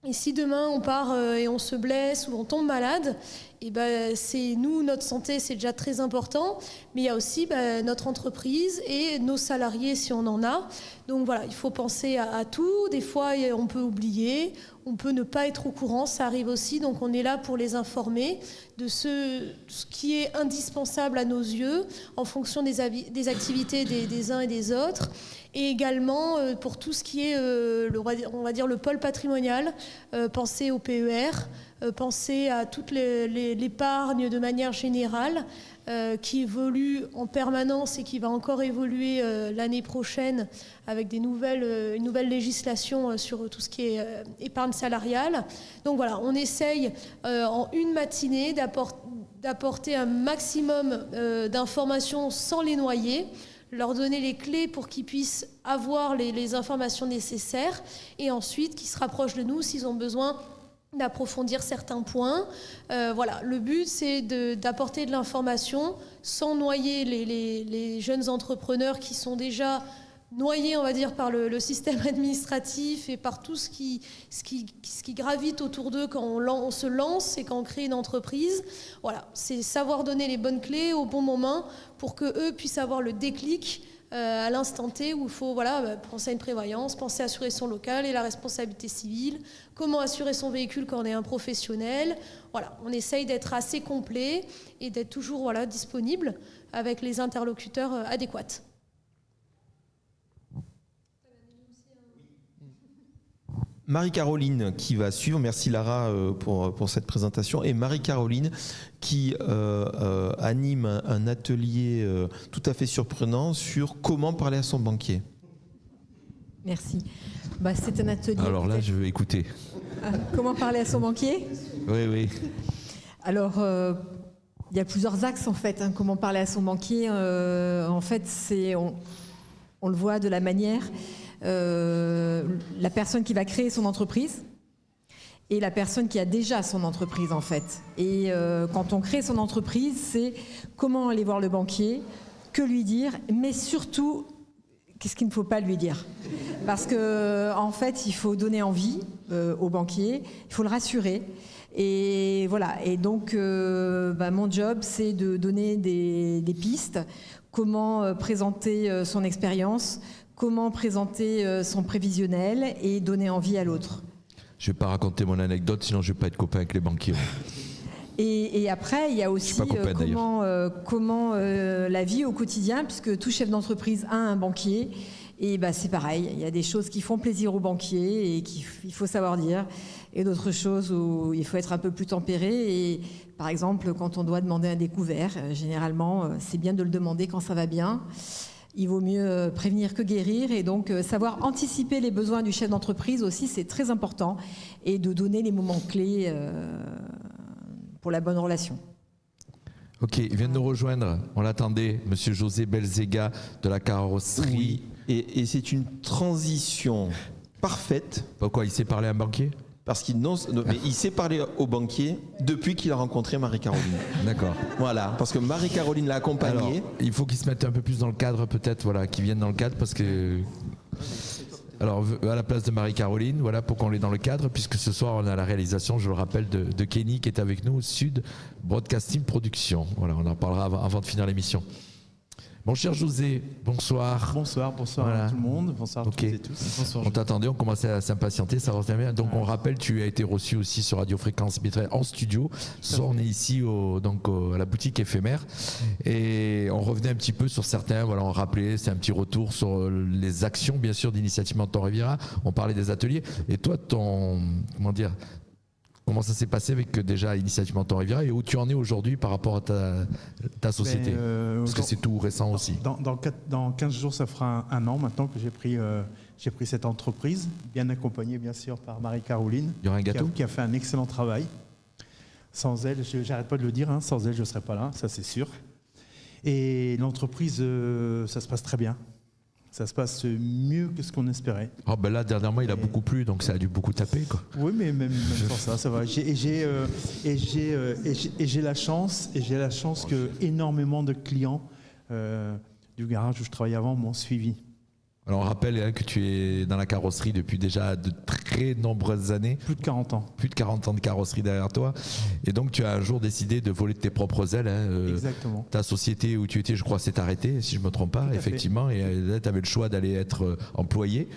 Et si demain on part et on se blesse ou on tombe malade, et c'est nous, notre santé, c'est déjà très important, mais il y a aussi notre entreprise et nos salariés si on en a. Donc voilà, il faut penser à tout. Des fois, on peut oublier, on peut ne pas être au courant, ça arrive aussi. Donc on est là pour les informer de ce qui est indispensable à nos yeux en fonction des activités des uns et des autres. Et également pour tout ce qui est, on va dire, le pôle patrimonial, penser au PER, penser à toute l'épargne de manière générale qui évolue en permanence et qui va encore évoluer l'année prochaine avec une nouvelle législation sur tout ce qui est épargne salariale. Donc voilà, on essaye en une matinée d'apporter un maximum d'informations sans les noyer, leur donner les clés pour qu'ils puissent avoir les informations nécessaires et ensuite qu'ils se rapprochent de nous s'ils ont besoin d'approfondir certains points. Voilà, le but c'est d'apporter de l'information sans noyer les jeunes entrepreneurs qui sont déjà noyés, on va dire, par le système administratif et par tout ce qui gravite autour d'eux quand on se lance et quand on crée une entreprise. Voilà, c'est savoir donner les bonnes clés au bon moment pour qu'eux puissent avoir le déclic à l'instant T où il faut penser à une prévoyance, penser à assurer son local et la responsabilité civile, comment assurer son véhicule quand on est un professionnel. Voilà, on essaye d'être assez complet et d'être toujours disponible avec les interlocuteurs adéquats. Marie-Caroline qui va suivre, merci Lara pour cette présentation, et Marie-Caroline qui anime un atelier tout à fait surprenant sur comment parler à son banquier. Merci. C'est un atelier. Alors là, je vais écouter. Comment parler à son banquier ? Oui. Alors, il y a plusieurs axes en fait. Comment parler à son banquier ? En fait, on le voit de la manière. La personne qui va créer son entreprise et la personne qui a déjà son entreprise en fait. Et quand on crée son entreprise, c'est comment aller voir le banquier, que lui dire, mais surtout qu'est-ce qu'il ne faut pas lui dire. Parce que en fait, il faut donner envie au banquier, il faut le rassurer. Et voilà. Et donc, mon job, c'est de donner des pistes. Comment présenter son expérience, comment présenter son prévisionnel et donner envie à l'autre. Je ne vais pas raconter mon anecdote, sinon je ne vais pas être copain avec les banquiers. Et après, il y a aussi comment la vie au quotidien, puisque tout chef d'entreprise a un banquier. Et c'est pareil, il y a des choses qui font plaisir aux banquiers et qu'il faut savoir dire, et d'autres choses où il faut être un peu plus tempéré. Et par exemple, quand on doit demander un découvert, généralement, c'est bien de le demander quand ça va bien. Il vaut mieux prévenir que guérir, et donc savoir anticiper les besoins du chef d'entreprise aussi, c'est très important, et de donner les moments clés pour la bonne relation. Ok, il vient de nous rejoindre, on l'attendait, Monsieur José Belzega de la carrosserie. Oui. Et c'est une transition parfaite. Pourquoi, il sait parler à un banquier ? Parce qu'il mais il sait parler au banquier depuis qu'il a rencontré Marie-Caroline. D'accord. Voilà, parce que Marie-Caroline l'a accompagné. Alors, il faut qu'il se mette un peu plus dans le cadre, peut-être, voilà, qu'il vienne dans le cadre, parce que... Alors, à la place de Marie-Caroline, voilà, pour qu'on l'ait dans le cadre, puisque ce soir, on a la réalisation, je le rappelle, de Kenny, qui est avec nous, Sud Broadcasting Production. Voilà, on en parlera avant de finir l'émission. Mon cher José, bonsoir. Bonsoir voilà. À tout le monde, bonsoir à toutes et tous. Bonsoir, on t'attendait, on commençait à s'impatienter, ça revient bien. Donc on rappelle, tu as été reçu aussi sur Radio Fréquence Métropole en studio. Ce soir, on est ici à la boutique éphémère et on revenait un petit peu sur certains, voilà, on rappelait, c'est un petit retour sur les actions bien sûr d'Initiative Menton Riviera. On parlait des ateliers et toi, comment ça s'est passé avec déjà Initiative Menton Riviera et où tu en es aujourd'hui par rapport à ta société parce que c'est tout récent aussi. Dans 15 jours, ça fera un an maintenant que j'ai pris cette entreprise, bien accompagnée bien sûr par Marie-Caroline. Il y aura un gâteau qui a fait un excellent travail. Sans elle, j'arrête pas de le dire, sans elle je ne serais pas là, ça c'est sûr. Et l'entreprise, ça se passe très bien. Ça se passe mieux que ce qu'on espérait. Oh là, dernièrement, il a beaucoup plu, donc ça a dû beaucoup taper, quoi. Oui, mais même sans ça va. J'ai la chance que énormément de clients du garage où je travaillais avant m'ont suivi. Alors on rappelle que tu es dans la carrosserie depuis déjà de très nombreuses années. Plus de 40 ans. Plus de 40 ans de carrosserie derrière toi. Et donc tu as un jour décidé de voler de tes propres ailes. Exactement. Ta société où tu étais, je crois, s'est arrêtée, si je ne me trompe pas, effectivement. Et là, tu avais le choix d'aller être employé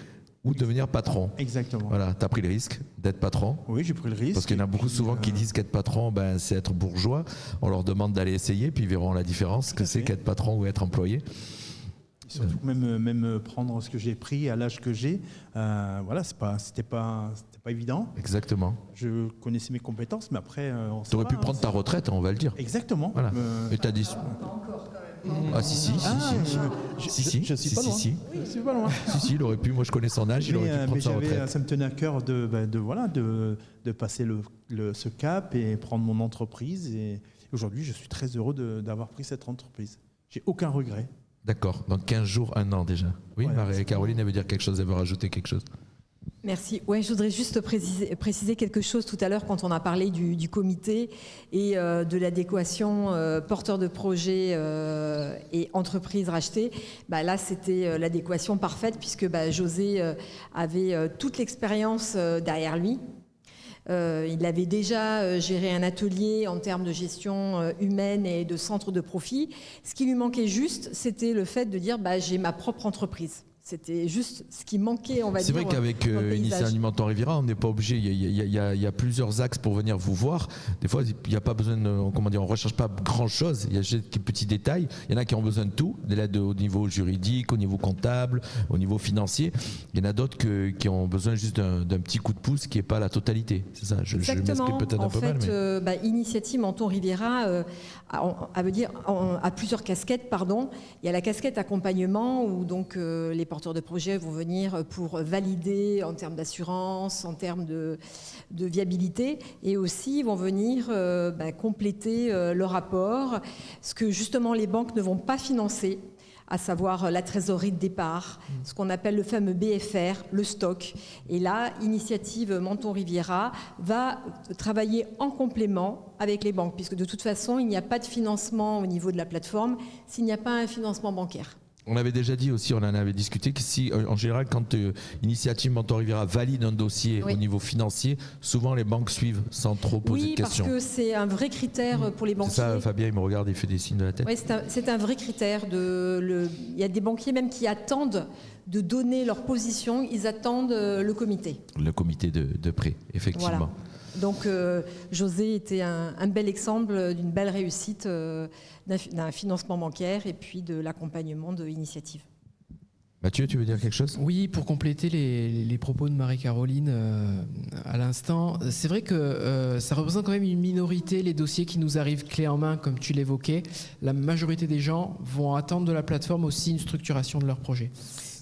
ou devenir patron. Exactement. Voilà, tu as pris le risque d'être patron. Oui, j'ai pris le risque. Parce qu'il y en a beaucoup souvent qui disent qu'être patron, c'est être bourgeois. On leur demande d'aller essayer, puis ils verront la différence que c'est qu'être patron ou être employé. Surtout même prendre ce que j'ai pris à l'âge que j'ai, c'était pas évident. Exactement. Je connaissais mes compétences, mais après, tu aurais pu prendre ta retraite, on va le dire. Exactement. Voilà. Et t'as dit. Ah si. Je suis pas loin. Je suis pas loin. Si, il aurait pu. Moi, je connais son âge, il aurait pu prendre sa retraite. Ça me tenait à cœur de passer ce cap et prendre mon entreprise. Et aujourd'hui, je suis très heureux d'avoir pris cette entreprise. J'ai aucun regret. D'accord, donc 15 jours, 1 an déjà. Oui, voilà, Marie-Caroline, elle veut dire quelque chose, elle veut rajouter quelque chose. Merci. Ouais, je voudrais juste préciser quelque chose tout à l'heure quand on a parlé du comité et de l'adéquation porteur de projet et entreprise rachetée. Là, c'était l'adéquation parfaite puisque José avait toute l'expérience derrière lui. Il avait déjà géré un atelier en termes de gestion humaine et de centre de profit. Ce qui lui manquait juste, c'était le fait de dire j'ai ma propre entreprise. C'était juste ce qui manquait, on va dire. C'est vrai qu'avec Initiativement Menton Riviera, on n'est pas obligé. Il y a plusieurs axes pour venir vous voir. Des fois, il n'y a pas besoin, on ne recherche pas grand-chose. Il y a juste des petits détails. Il y en a qui ont besoin de tout, de l'aide au niveau juridique, au niveau comptable, au niveau financier. Il y en a d'autres qui ont besoin juste d'un petit coup de pouce qui n'est pas la totalité. C'est ça, je m'exprime peut-être un peu mal. Mais... Initiative Menton Riviera a plusieurs casquettes. Il y a la casquette accompagnement où donc les porteurs de projets vont venir pour valider en termes d'assurance, en termes de viabilité, et aussi vont venir compléter le rapport, ce que justement les banques ne vont pas financer, à savoir la trésorerie de départ, ce qu'on appelle le fameux BFR, le stock. Et là, Initiative Menton Riviera va travailler en complément avec les banques, puisque de toute façon, il n'y a pas de financement au niveau de la plateforme s'il n'y a pas un financement bancaire. On avait déjà dit aussi, on en avait discuté, que si, en général, quand Initiative Menton Riviera valide un dossier au niveau financier, souvent les banques suivent sans trop poser de questions. Oui, parce que c'est un vrai critère pour les banquiers. C'est ça, Fabien, il me regarde, il fait des signes de la tête. Oui, c'est un vrai critère. Il y a des banquiers même qui attendent de donner leur position, ils attendent le comité. Le comité de prêt, effectivement. Voilà. Donc José était un bel exemple d'une belle réussite d'un financement bancaire et puis de l'accompagnement de Initiative. Mathieu, tu veux dire quelque chose ? Oui, pour compléter les propos de Marie-Caroline à l'instant, c'est vrai que ça représente quand même une minorité, les dossiers qui nous arrivent clés en main, comme tu l'évoquais. La majorité des gens vont attendre de la plateforme aussi une structuration de leur projet.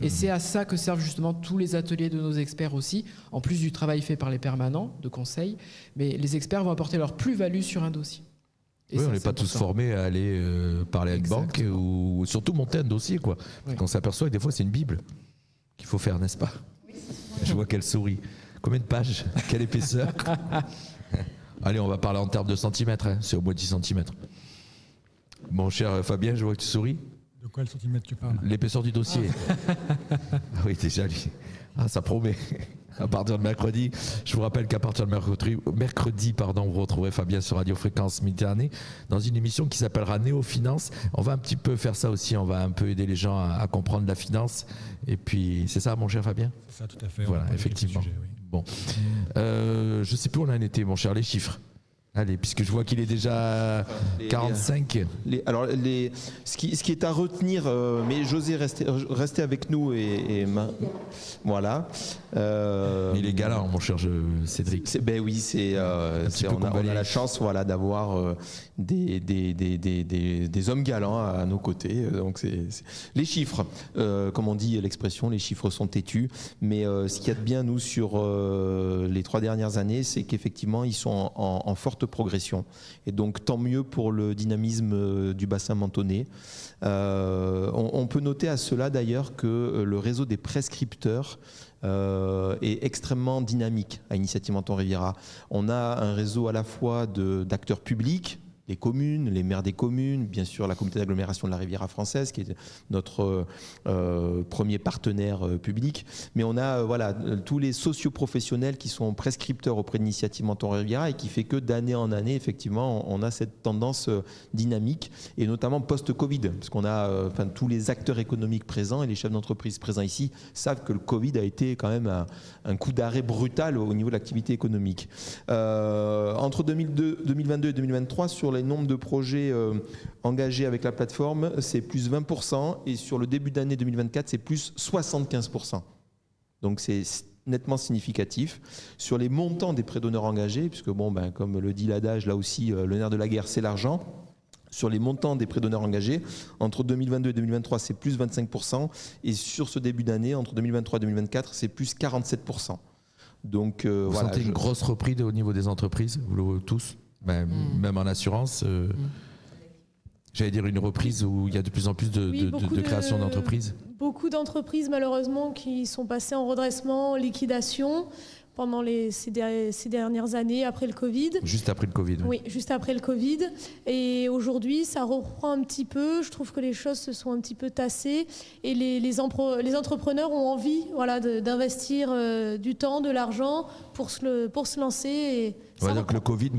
Et c'est à ça que servent justement tous les ateliers de nos experts aussi, en plus du travail fait par les permanents de conseil. Mais les experts vont apporter leur plus-value sur un dossier. Et oui, ça, on n'est pas tous formés à aller parler avec banque ou surtout monter un dossier, quoi. Oui. On s'aperçoit que des fois, c'est une Bible qu'il faut faire, n'est-ce pas ? Oui, je vois qu'elle sourit. Combien de pages ? Quelle épaisseur ? Allez, on va parler en termes de centimètres, hein. C'est au moins 10 centimètres. Mon cher Fabien, je vois que tu souris. De quoi le centimètre tu parles ? L'épaisseur du dossier. Ah oui, déjà, lui. Ah, ça promet. À partir de mercredi, je vous rappelle qu'à partir de mercredi, vous retrouverez Fabien sur Radio Fréquence Méditerranée dans une émission qui s'appellera Néo Finance. On va un petit peu faire ça aussi, on va un peu aider les gens à comprendre la finance. Et puis, c'est ça, mon cher Fabien ? C'est ça, tout à fait. Voilà, effectivement. Sujets, oui. Bon, je ne sais plus où on en était, mon cher, les chiffres. Allez, puisque je vois qu'il est déjà 45. Ce qui est à retenir, mais José, restez avec nous voilà. Il est galant, mon cher Cédric. Ben oui, on a la chance, voilà, d'avoir des hommes galants à nos côtés. Donc les chiffres, comme on dit l'expression, les chiffres sont têtus. Mais ce qu'il y a de bien, nous, sur les 3 dernières années, c'est qu'effectivement, ils sont en forte progression. Et donc, tant mieux pour le dynamisme du bassin mentonnais. On peut noter à cela, d'ailleurs, que le réseau des prescripteurs est extrêmement dynamique à Initiative Menton Riviera. On a un réseau à la fois d'acteurs publics, les communes, les maires des communes, bien sûr la communauté d'agglomération de la Riviera française qui est notre premier partenaire public, mais on a tous les socioprofessionnels qui sont prescripteurs auprès d'Initiative Menton Riviera et qui fait que d'année en année, effectivement, on a cette tendance dynamique et notamment post-Covid, parce qu'on a tous les acteurs économiques présents et les chefs d'entreprise présents ici savent que le Covid a été quand même un coup d'arrêt brutal au niveau de l'activité économique. Entre 2022 et 2023, sur les nombres de projets engagés avec la plateforme, c'est plus 20%, et sur le début d'année 2024, c'est plus 75%. Donc c'est nettement significatif. Sur les montants des prêts d'honneur engagés, puisque comme le dit l'adage, là aussi, le nerf de la guerre, c'est l'argent. Sur les montants des prêts d'honneur engagés, entre 2022 et 2023, c'est plus 25%, et sur ce début d'année, entre 2023 et 2024, c'est plus 47%. Donc, vous sentez une grosse reprise au niveau des entreprises, vous le voyez tous, même en assurance. J'allais dire une reprise où il y a de plus en plus de création d'entreprises. Beaucoup d'entreprises malheureusement qui sont passées en redressement, liquidation pendant ces dernières années après le Covid. Juste après le Covid. Oui, juste après le Covid. Et aujourd'hui, ça reprend un petit peu. Je trouve que les choses se sont un petit peu tassées et les entrepreneurs ont envie d'investir du temps, de l'argent pour se lancer. Donc le Covid,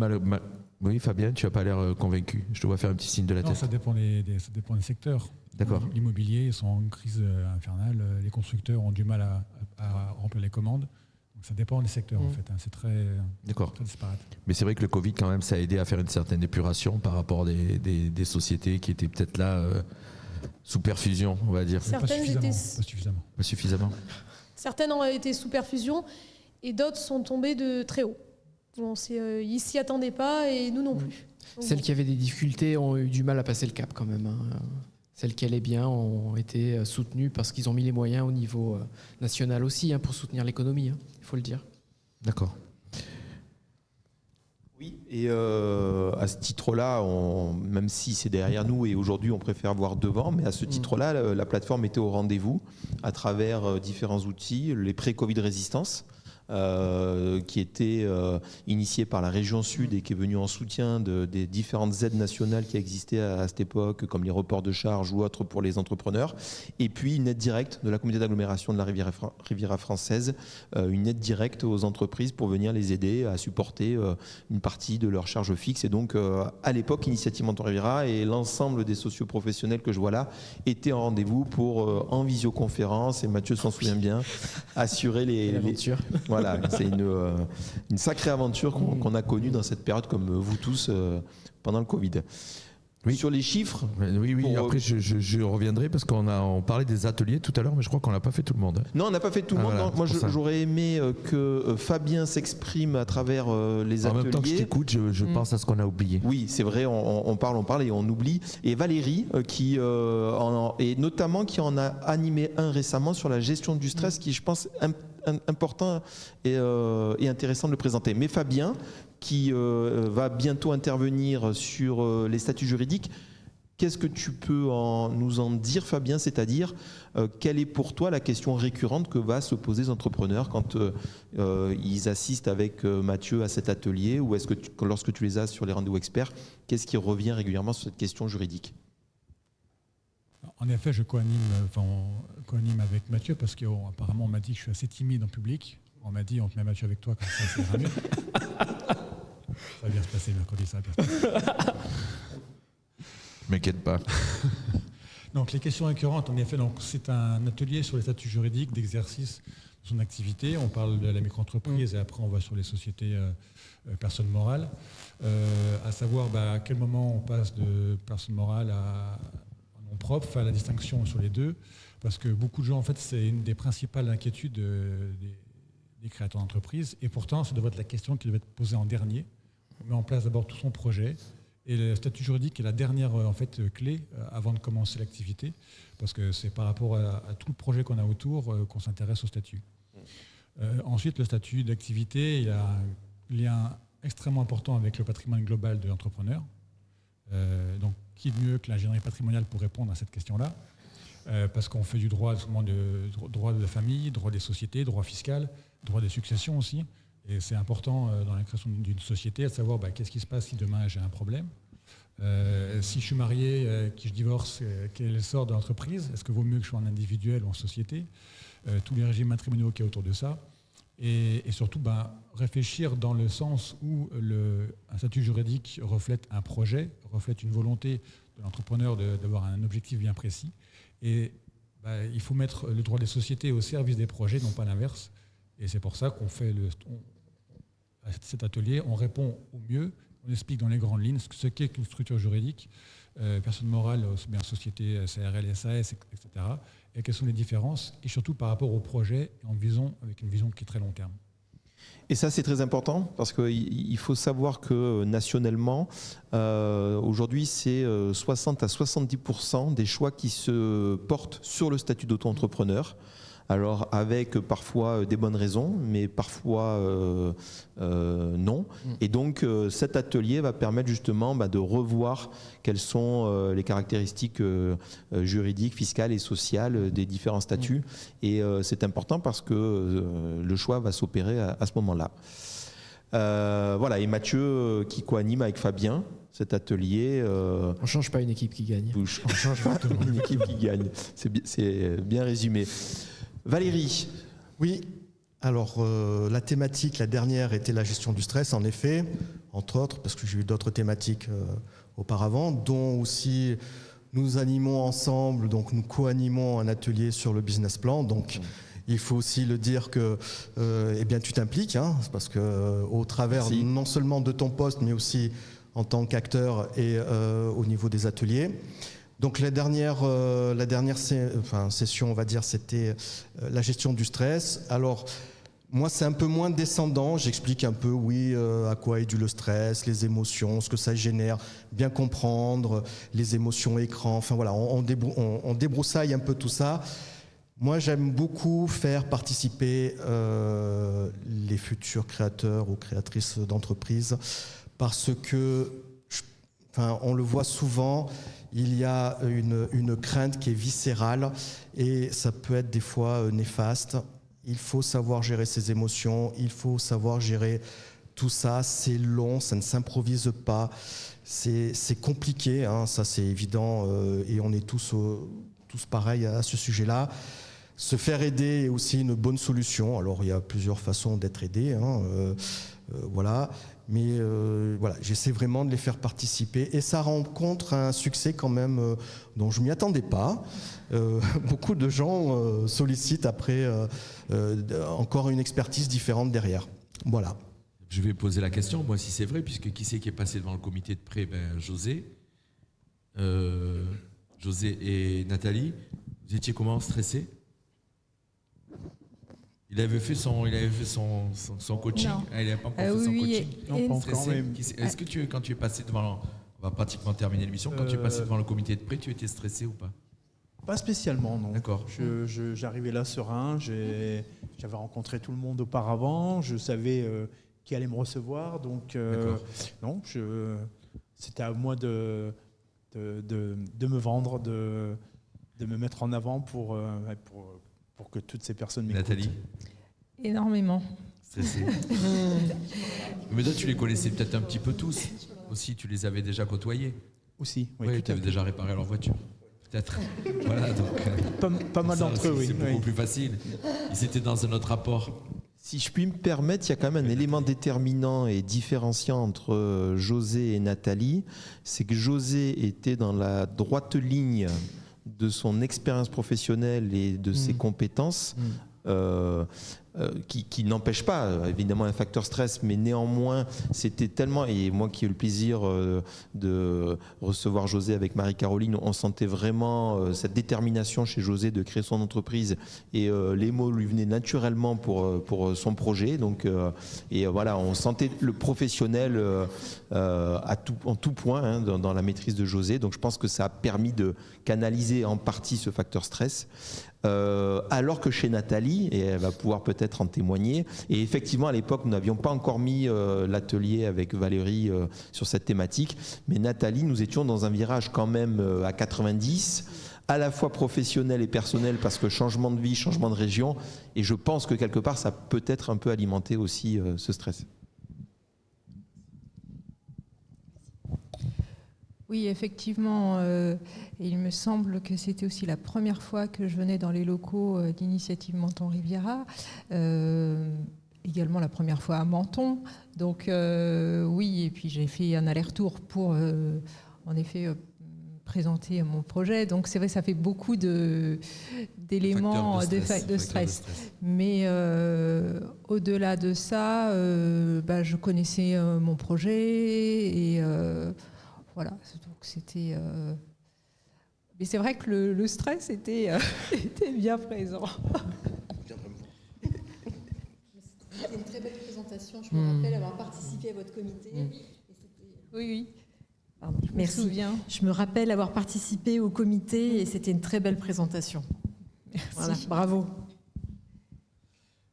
oui, Fabien, tu n'as pas l'air convaincu. Je te vois faire un petit signe de la tête. Ça dépend des secteurs. D'accord. L'immobilier, ils sont en crise infernale. Les constructeurs ont du mal à remplir les commandes. Donc ça dépend des secteurs, en fait. C'est très disparate. Mais c'est vrai que le Covid, quand même, ça a aidé à faire une certaine épuration par rapport des sociétés qui étaient peut-être là sous perfusion, on va dire. Pas suffisamment. Pas suffisamment. Certaines ont été sous perfusion et d'autres sont tombées de très haut. Ils ne s'y attendaient pas et nous non plus. Donc, celles qui avaient des difficultés ont eu du mal à passer le cap quand même. Celles qui allaient bien ont été soutenues parce qu'ils ont mis les moyens au niveau national aussi pour soutenir l'économie, il faut le dire. D'accord. Oui, et à ce titre-là, même si c'est derrière nous et aujourd'hui on préfère voir devant, mais à ce titre-là, la plateforme était au rendez-vous à travers différents outils, les pré-Covid résistance, qui était initié par la région Sud et qui est venu en soutien des différentes aides nationales qui existaient à cette époque, comme les reports de charges ou autres pour les entrepreneurs. Et puis une aide directe de la communauté d'agglomération de la Riviera française, une aide directe aux entreprises pour venir les aider à supporter une partie de leurs charges fixes. Et donc à l'époque, Initiative Menton Riviera et l'ensemble des socioprofessionnels que je vois là étaient en rendez-vous pour, en visioconférence, et Mathieu s'en souvient bien, assurer les Voilà, c'est une sacrée aventure qu'on a connue dans cette période, comme vous tous, pendant le Covid. Oui. Sur les chiffres. Oui. Après, je reviendrai parce on parlait des ateliers tout à l'heure, mais je crois qu'on l'a pas fait tout le monde. Non, on n'a pas fait tout le monde. Voilà, moi, j'aurais aimé que Fabien s'exprime à travers les ateliers. En même temps que je t'écoute, je pense à ce qu'on a oublié. Oui, c'est vrai, on parle et on oublie. Et Valérie, et notamment qui en a animé un récemment sur la gestion du stress, qui, je pense, important et intéressant de le présenter. Mais Fabien, qui va bientôt intervenir sur les statuts juridiques, qu'est-ce que tu peux nous en dire, Fabien? C'est-à-dire, quelle est pour toi la question récurrente que va se poser les entrepreneurs quand ils assistent avec Mathieu à cet atelier, ou est-ce que lorsque tu les as sur les rendez-vous experts, qu'est-ce qui revient régulièrement sur cette question juridique? En effet, je co-anime avec Mathieu parce qu'apparemment on m'a dit que je suis assez timide en public. On m'a dit on te met Mathieu avec toi comme ça, c'est rare. Ça va bien se passer mercredi, ça va bien se passer. M'inquiète pas. Donc les questions récurrentes, en effet, c'est un atelier sur les statuts juridiques d'exercice de son activité. On parle de la micro-entreprise et après on va sur les sociétés personnes morales. À savoir à quel moment on passe de personne morale à nom propre, faire la distinction sur les deux, parce que beaucoup de gens, en fait, c'est une des principales inquiétudes des créateurs d'entreprise, et pourtant, ça devrait être la question qui devait être posée en dernier. On met en place d'abord tout son projet, et le statut juridique est la dernière clé avant de commencer l'activité, parce que c'est par rapport à tout le projet qu'on a autour qu'on s'intéresse au statut. Ensuite, le statut d'activité, il y a un lien extrêmement important avec le patrimoine global de l'entrepreneur. Donc, qui de mieux que l'ingénierie patrimoniale pour répondre à cette question-là, parce qu'on fait du droit de la famille, droit des sociétés, droit fiscal, droit des successions aussi. Et c'est important dans la création d'une société, à savoir qu'est-ce qui se passe si demain j'ai un problème. Si je suis marié, que je divorce, quel est le sort de l'entreprise? Est-ce que vaut mieux que je sois en individuel ou en société? Tous les régimes matrimoniaux qu'il y a autour de ça. Et surtout, réfléchir dans le sens où un statut juridique reflète un projet, reflète une volonté de l'entrepreneur d'avoir un objectif bien précis. Et il faut mettre le droit des sociétés au service des projets, non pas l'inverse. Et c'est pour ça qu'on fait à cet atelier, on répond au mieux, on explique dans les grandes lignes ce qu'est qu'une structure juridique, personne morale, bien société, SARL, SAS, etc. Et quelles sont les différences, et surtout par rapport au projet, avec une vision qui est très long terme. Et ça, c'est très important, parce qu'il faut savoir que nationalement, aujourd'hui, c'est 60 à 70% des choix qui se portent sur le statut d'auto-entrepreneur. Alors avec parfois des bonnes raisons, mais parfois non. Et donc cet atelier va permettre justement de revoir quelles sont les caractéristiques juridiques, fiscales et sociales des différents statuts. Et c'est important parce que le choix va s'opérer à ce moment-là. Voilà, et Mathieu qui co-anime avec Fabien cet atelier. On ne change pas une équipe qui gagne. On ne change pas une équipe qui gagne. C'est bien résumé. Valérie. Oui, alors la thématique, la dernière, était la gestion du stress, en effet, entre autres, parce que j'ai eu d'autres thématiques auparavant, dont aussi nous animons ensemble, donc nous co-animons un atelier sur le business plan. Donc il faut aussi le dire que eh bien, tu t'impliques, hein, parce que au travers non seulement de ton poste, mais aussi en tant qu'acteur et au niveau des ateliers. Donc la dernière session, on va dire, c'était la gestion du stress. Alors moi, c'est un peu moins descendant. J'explique un peu, à quoi est dû le stress, les émotions, ce que ça génère, bien comprendre les émotions écran. Enfin voilà, on débroussaille un peu tout ça. Moi, j'aime beaucoup faire participer les futurs créateurs ou créatrices d'entreprises parce que, on le voit souvent, il y a une crainte qui est viscérale et ça peut être des fois néfaste. Il faut savoir gérer ses émotions, il faut savoir gérer tout ça. C'est long, ça ne s'improvise pas, c'est compliqué, hein, ça c'est évident, et on est tous pareils à ce sujet-là. Se faire aider est aussi une bonne solution. Alors il y a plusieurs façons d'être aidé, hein, voilà. Mais voilà, j'essaie vraiment de les faire participer et ça rencontre un succès quand même dont je ne m'y attendais pas. Beaucoup de gens sollicitent après encore une expertise différente derrière. Voilà. Je vais poser la question, moi, si c'est vrai, puisque qui c'est qui est passé devant le comité de prêt? José. José et Nathalie. Vous étiez comment, stressés? Il avait fait son coaching. Non. Il n'avait pas encore fait son coaching. Non, pas encore, mais... Est-ce que quand tu es passé devant, on va pratiquement terminer l'émission, quand tu es passé devant le comité de prêt, tu étais stressé ou pas? Pas spécialement, non. D'accord. J'arrivais là serein, j'avais rencontré tout le monde auparavant, je savais qui allait me recevoir, donc non, c'était à moi de me vendre, de me mettre en avant pour que toutes ces personnes m'écoutent. Nathalie? Énormément. Stressé. Mais toi, tu les connaissais peut-être un petit peu tous aussi, tu les avais déjà côtoyés. Aussi, oui, tu avais déjà réparé leur voiture. Peut-être. Voilà, donc. Pas mal d'entre eux, oui. C'est beaucoup plus facile. Ils étaient dans un autre rapport. Si je puis me permettre, il y a quand même un élément déterminant et différenciant entre José et Nathalie. C'est que José était dans la droite ligne de son expérience professionnelle et de ses compétences, qui n'empêche pas évidemment un facteur stress, mais néanmoins c'était tellement, et moi qui ai eu le plaisir de recevoir José avec Marie-Caroline, on sentait vraiment cette détermination chez José de créer son entreprise, et les mots lui venaient naturellement pour son projet, donc et voilà, on sentait le professionnel en tout point, hein, dans la maîtrise de José, donc je pense que ça a permis de canaliser en partie ce facteur stress. Alors que chez Nathalie, et elle va pouvoir peut-être en témoigner, et effectivement à l'époque nous n'avions pas encore mis l'atelier avec Valérie sur cette thématique, mais Nathalie, nous étions dans un virage quand même à 90, à la fois professionnel et personnel, parce que changement de vie, changement de région, et je pense que quelque part ça peut être un peu alimenter aussi ce stress. Oui, effectivement, il me semble que c'était aussi la première fois que je venais dans les locaux d'Initiative Menton Riviera, également la première fois à Menton. Donc oui, et puis j'ai fait un aller-retour pour, en effet, présenter mon projet. Donc c'est vrai, ça fait beaucoup d'éléments de stress. Mais au-delà de ça, je connaissais mon projet et... voilà, donc c'était... Mais c'est vrai que le stress était bien présent. C'était une très belle présentation. Je me rappelle avoir participé à votre comité. Oui. Pardon, merci. Je me rappelle avoir participé au comité et c'était une très belle présentation. Merci. Voilà, bravo.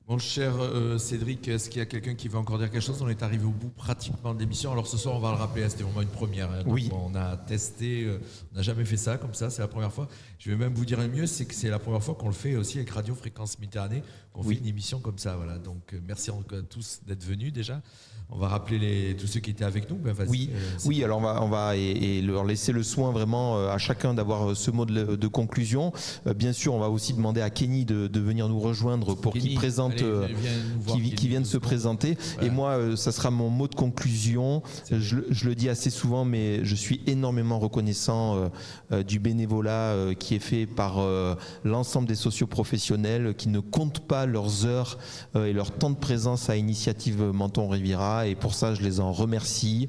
Mon cher Cédric, est-ce qu'il y a quelqu'un qui veut encore dire quelque chose? On est arrivé au bout pratiquement de l'émission. Alors ce soir, on va le rappeler, c'était vraiment une première. Hein, oui. On a testé, on n'a jamais fait ça comme ça, c'est la première fois. Je vais même vous dire le mieux, c'est que c'est la première fois qu'on le fait aussi avec Radio Fréquence Méditerranée, qu'on fait une émission comme ça. Voilà. Donc merci à tous d'être venus déjà. On va rappeler tous ceux qui étaient avec nous. Ben, vas-y, oui, alors on va leur laisser le soin vraiment à chacun d'avoir ce mot de conclusion. Bien sûr, on va aussi demander à Kenny de venir nous rejoindre pour qu'il présente qui viennent se présenter. Voilà. Et moi, ça sera mon mot de conclusion. Je le dis assez souvent, mais je suis énormément reconnaissant du bénévolat qui est fait par l'ensemble des socioprofessionnels qui ne comptent pas leurs heures et leur temps de présence à Initiative Menton Riviera. Et pour ça, je les en remercie.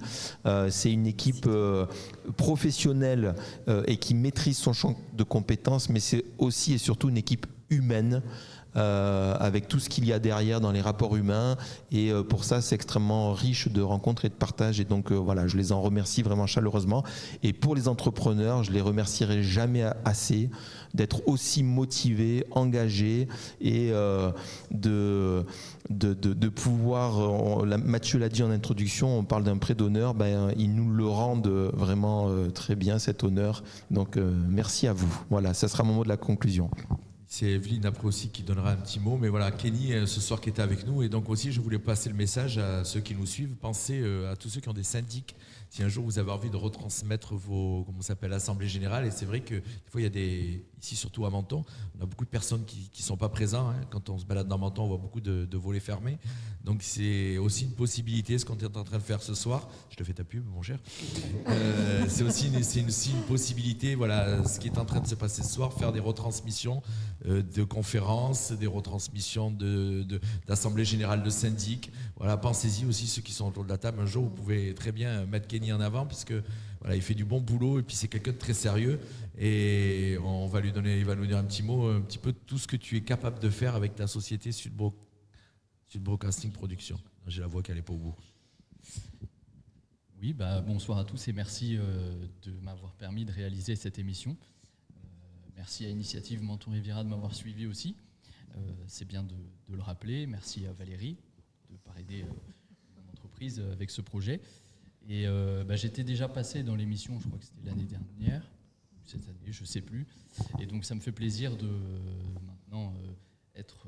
C'est une équipe professionnelle et qui maîtrise son champ de compétences, mais c'est aussi et surtout une équipe humaine avec tout ce qu'il y a derrière dans les rapports humains, et pour ça c'est extrêmement riche de rencontres et de partages, et donc voilà, je les en remercie vraiment chaleureusement. Et pour les entrepreneurs, je les remercierai jamais assez d'être aussi motivés, engagés, et de pouvoir, Mathieu l'a dit en introduction, on parle d'un prêt d'honneur, ils nous le rendent vraiment très bien, cet honneur, donc merci à vous. Voilà, ça sera mon mot de la conclusion. C'est Evelyne après aussi qui donnera un petit mot, mais voilà, Kenny ce soir qui était avec nous, et donc aussi je voulais passer le message à ceux qui nous suivent. Pensez à tous ceux qui ont des syndics. Si un jour vous avez envie de retransmettre vos, comment ça s'appelle, assemblées générales, et c'est vrai que des fois il y a des, ici surtout à Menton, on a beaucoup de personnes qui sont pas présentes. Quand on se balade dans Menton, on voit beaucoup de volets fermés. Donc c'est aussi une possibilité, ce qu'on est en train de faire ce soir. Je te fais ta pub, mon cher. C'est aussi une possibilité, voilà, ce qui est en train de se passer ce soir, faire des retransmissions de conférences, des retransmissions d'assemblées générales de syndics. Voilà, pensez-y aussi, ceux qui sont autour de la table. Un jour, vous pouvez très bien mettre Kenny en avant, puisque voilà, il fait du bon boulot, et puis c'est quelqu'un de très sérieux. Et il va nous donner un petit mot, un petit peu de tout ce que tu es capable de faire avec ta société Sud Broadcasting Production. J'ai la voix qui n'allait pas au bout. Oui, bonsoir à tous et merci de m'avoir permis de réaliser cette émission. Merci à Initiative Menton Riviera de m'avoir suivi aussi. C'est bien de le rappeler. Merci à Valérie de ne pas aider mon entreprise avec ce projet. Et j'étais déjà passé dans l'émission, je crois que c'était l'année dernière, cette année, je ne sais plus. Et donc ça me fait plaisir de maintenant être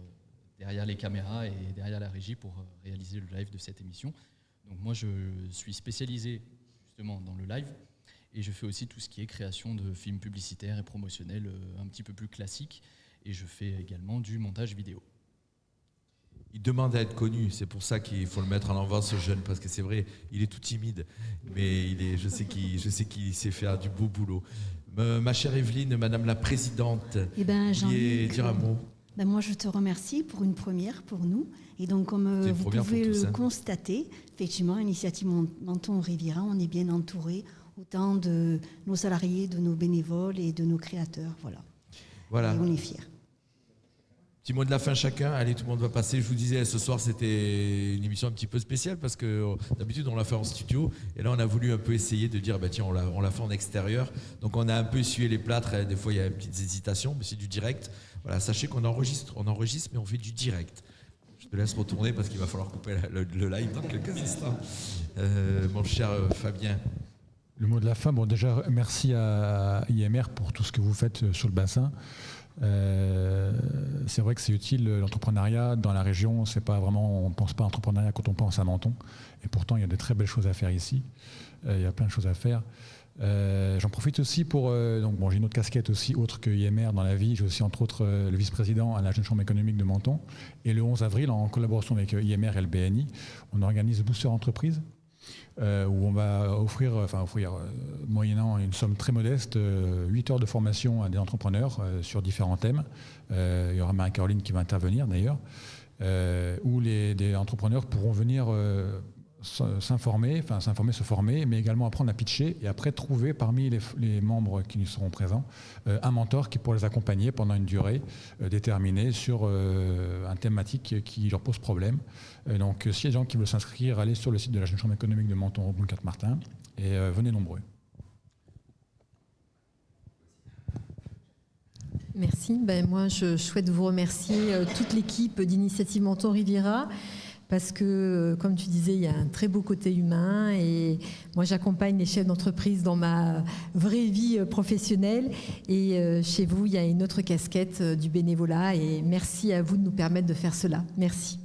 derrière les caméras et derrière la régie pour réaliser le live de cette émission. Donc moi je suis spécialisé justement dans le live, et je fais aussi tout ce qui est création de films publicitaires et promotionnels un petit peu plus classiques, et je fais également du montage vidéo. Il demande à être connu, c'est pour ça qu'il faut le mettre en avant, ce jeune, parce que c'est vrai, il est tout timide, mais je sais qu'il sait faire du beau boulot. Ma chère Evelyne, Madame la Présidente, dire un mot. Moi, je te remercie pour une première pour nous. Et donc, comme vous pouvez le constater, effectivement, Initiative Menton Riviera, on est bien entouré, autant de nos salariés, de nos bénévoles et de nos créateurs. Voilà. Et on est fiers. Petit mot de la fin chacun. Allez, tout le monde va passer. Je vous disais, ce soir, c'était une émission un petit peu spéciale parce que d'habitude, on l'a fait en studio. Et là, on a voulu un peu essayer de dire, tiens, on l'a fait en extérieur. Donc, on a un peu essuyé les plâtres. Des fois, il y a des petites hésitations, mais c'est du direct. Voilà, sachez qu'on enregistre, mais on fait du direct. Je te laisse retourner parce qu'il va falloir couper le live dans quelques instants. Mon cher Fabien. Le mot de la fin, déjà, merci à IMR pour tout ce que vous faites sur le bassin. C'est vrai que c'est utile, l'entrepreneuriat dans la région, c'est pas vraiment, on ne pense pas à l'entrepreneuriat quand on pense à Menton, et pourtant il y a de très belles choses à faire ici, il y a plein de choses à faire. J'en profite aussi pour, j'ai une autre casquette aussi autre que IMR dans la vie, j'ai aussi entre autres le vice-président à la Jeune Chambre économique de Menton, et le 11 avril, en collaboration avec IMR et le BNI, on organise Booster Entreprise, où on va offrir, moyennant une somme très modeste, 8 heures de formation à des entrepreneurs sur différents thèmes. Il y aura Marie-Caroline qui va intervenir d'ailleurs, où des entrepreneurs pourront venir se former, mais également apprendre à pitcher et après trouver parmi les membres qui seront présents un mentor qui pourra les accompagner pendant une durée déterminée sur un thématique qui leur pose problème. Donc s'il y a des gens qui veulent s'inscrire, allez sur le site de la Jeune Chambre économique de Menton, rue 4 Martin, et venez nombreux. Merci. Moi, je souhaite vous remercier toute l'équipe d'Initiative Menton Riviera. Parce que, comme tu disais, il y a un très beau côté humain et moi j'accompagne les chefs d'entreprise dans ma vraie vie professionnelle et chez vous il y a une autre casquette du bénévolat et merci à vous de nous permettre de faire cela. Merci.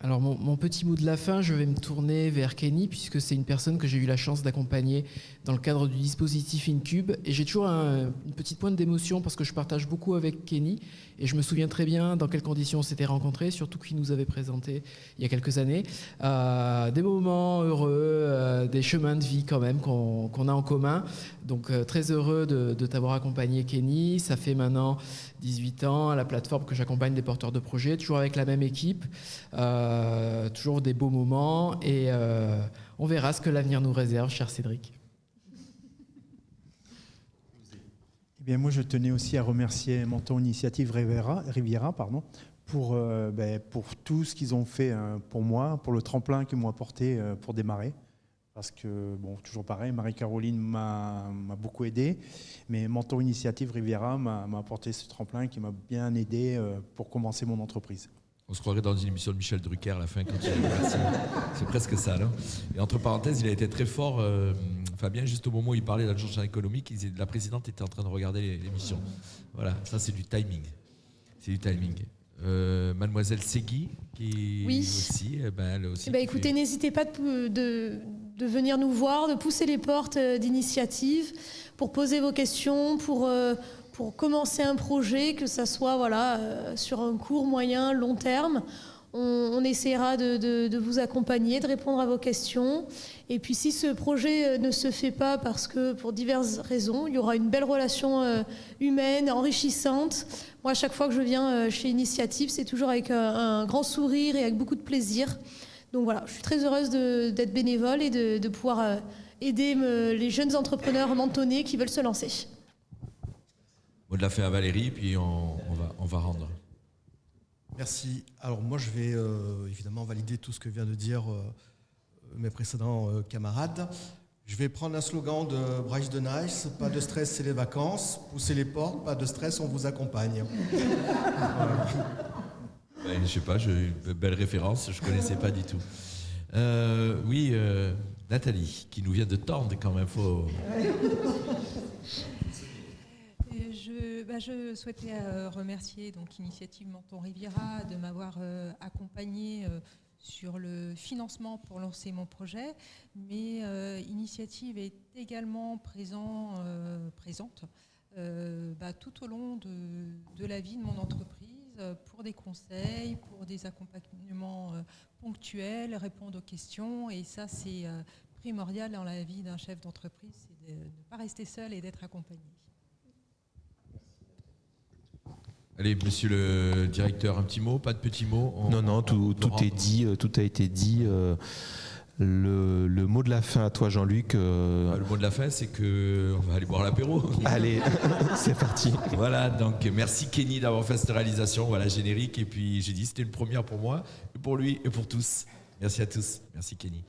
Alors mon petit mot de la fin, je vais me tourner vers Kenny puisque c'est une personne que j'ai eu la chance d'accompagner dans le cadre du dispositif Incube et j'ai toujours une petite pointe d'émotion parce que je partage beaucoup avec Kenny et je me souviens très bien dans quelles conditions on s'était rencontrés, surtout qu'il nous avait présenté il y a quelques années des moments heureux, des chemins de vie quand même qu'on a en commun. Donc très heureux de t'avoir accompagné Kenny. Ça fait maintenant 18 ans à la plateforme que j'accompagne des porteurs de projets, toujours avec la même équipe. Toujours des beaux moments et on verra ce que l'avenir nous réserve, cher Cédric. Eh bien, moi, je tenais aussi à remercier Menton Initiative Riviera pour tout ce qu'ils ont fait pour moi, pour le tremplin qu'ils m'ont apporté pour démarrer. Parce que, bon, toujours pareil, Marie-Caroline m'a beaucoup aidé, mais Menton Initiative Riviera m'a apporté ce tremplin qui m'a bien aidé pour commencer mon entreprise. On se croirait dans une émission de Michel Drucker à la fin quand il est passé. C'est presque ça, non? Et entre parenthèses, il a été très fort, Fabien, juste au moment où il parlait de l'agence économique, la présidente était en train de regarder l'émission. Voilà, ça c'est du timing. C'est du timing. Mademoiselle Segui, qui aussi, elle aussi. Écoutez, n'hésitez pas de venir nous voir, de pousser les portes d'initiative pour poser vos questions, pour commencer un projet, que ça soit sur un court, moyen, long terme. On essaiera de vous accompagner, de répondre à vos questions. Et puis si ce projet ne se fait pas parce que pour diverses raisons, il y aura une belle relation humaine, enrichissante. Moi, à chaque fois que je viens chez Initiative, c'est toujours avec un grand sourire et avec beaucoup de plaisir. Donc voilà, je suis très heureuse d'être bénévole et de pouvoir aider les jeunes entrepreneurs mentonnais qui veulent se lancer. Mot de la fin à Valérie, puis on va rendre. Merci. Alors moi, je vais évidemment valider tout ce que viennent de dire mes précédents camarades. Je vais prendre un slogan de Bryce de Nice, pas de stress, c'est les vacances. Poussez les portes, pas de stress, on vous accompagne. Voilà. Je sais pas, une belle référence, je connaissais pas du tout. Oui, Nathalie, qui nous vient de Tende quand même, faut... Je souhaitais remercier donc Initiative Menton Riviera de m'avoir accompagnée sur le financement pour lancer mon projet, mais Initiative est également présente tout au long de la vie de mon entreprise pour des conseils, pour des accompagnements ponctuels, répondre aux questions, et ça c'est primordial dans la vie d'un chef d'entreprise, c'est de ne pas rester seul et d'être accompagné. Allez, monsieur le directeur, un petit mot, pas de petit mot? Non, tout est dit, tout a été dit. Le mot de la fin à toi, Jean-Luc. Le mot de la fin, c'est qu'on va aller boire l'apéro. Allez, c'est parti. Voilà, donc merci Kenny d'avoir fait cette réalisation, voilà, générique. Et puis j'ai dit c'était une première pour moi, et pour lui, et pour tous. Merci à tous. Merci Kenny.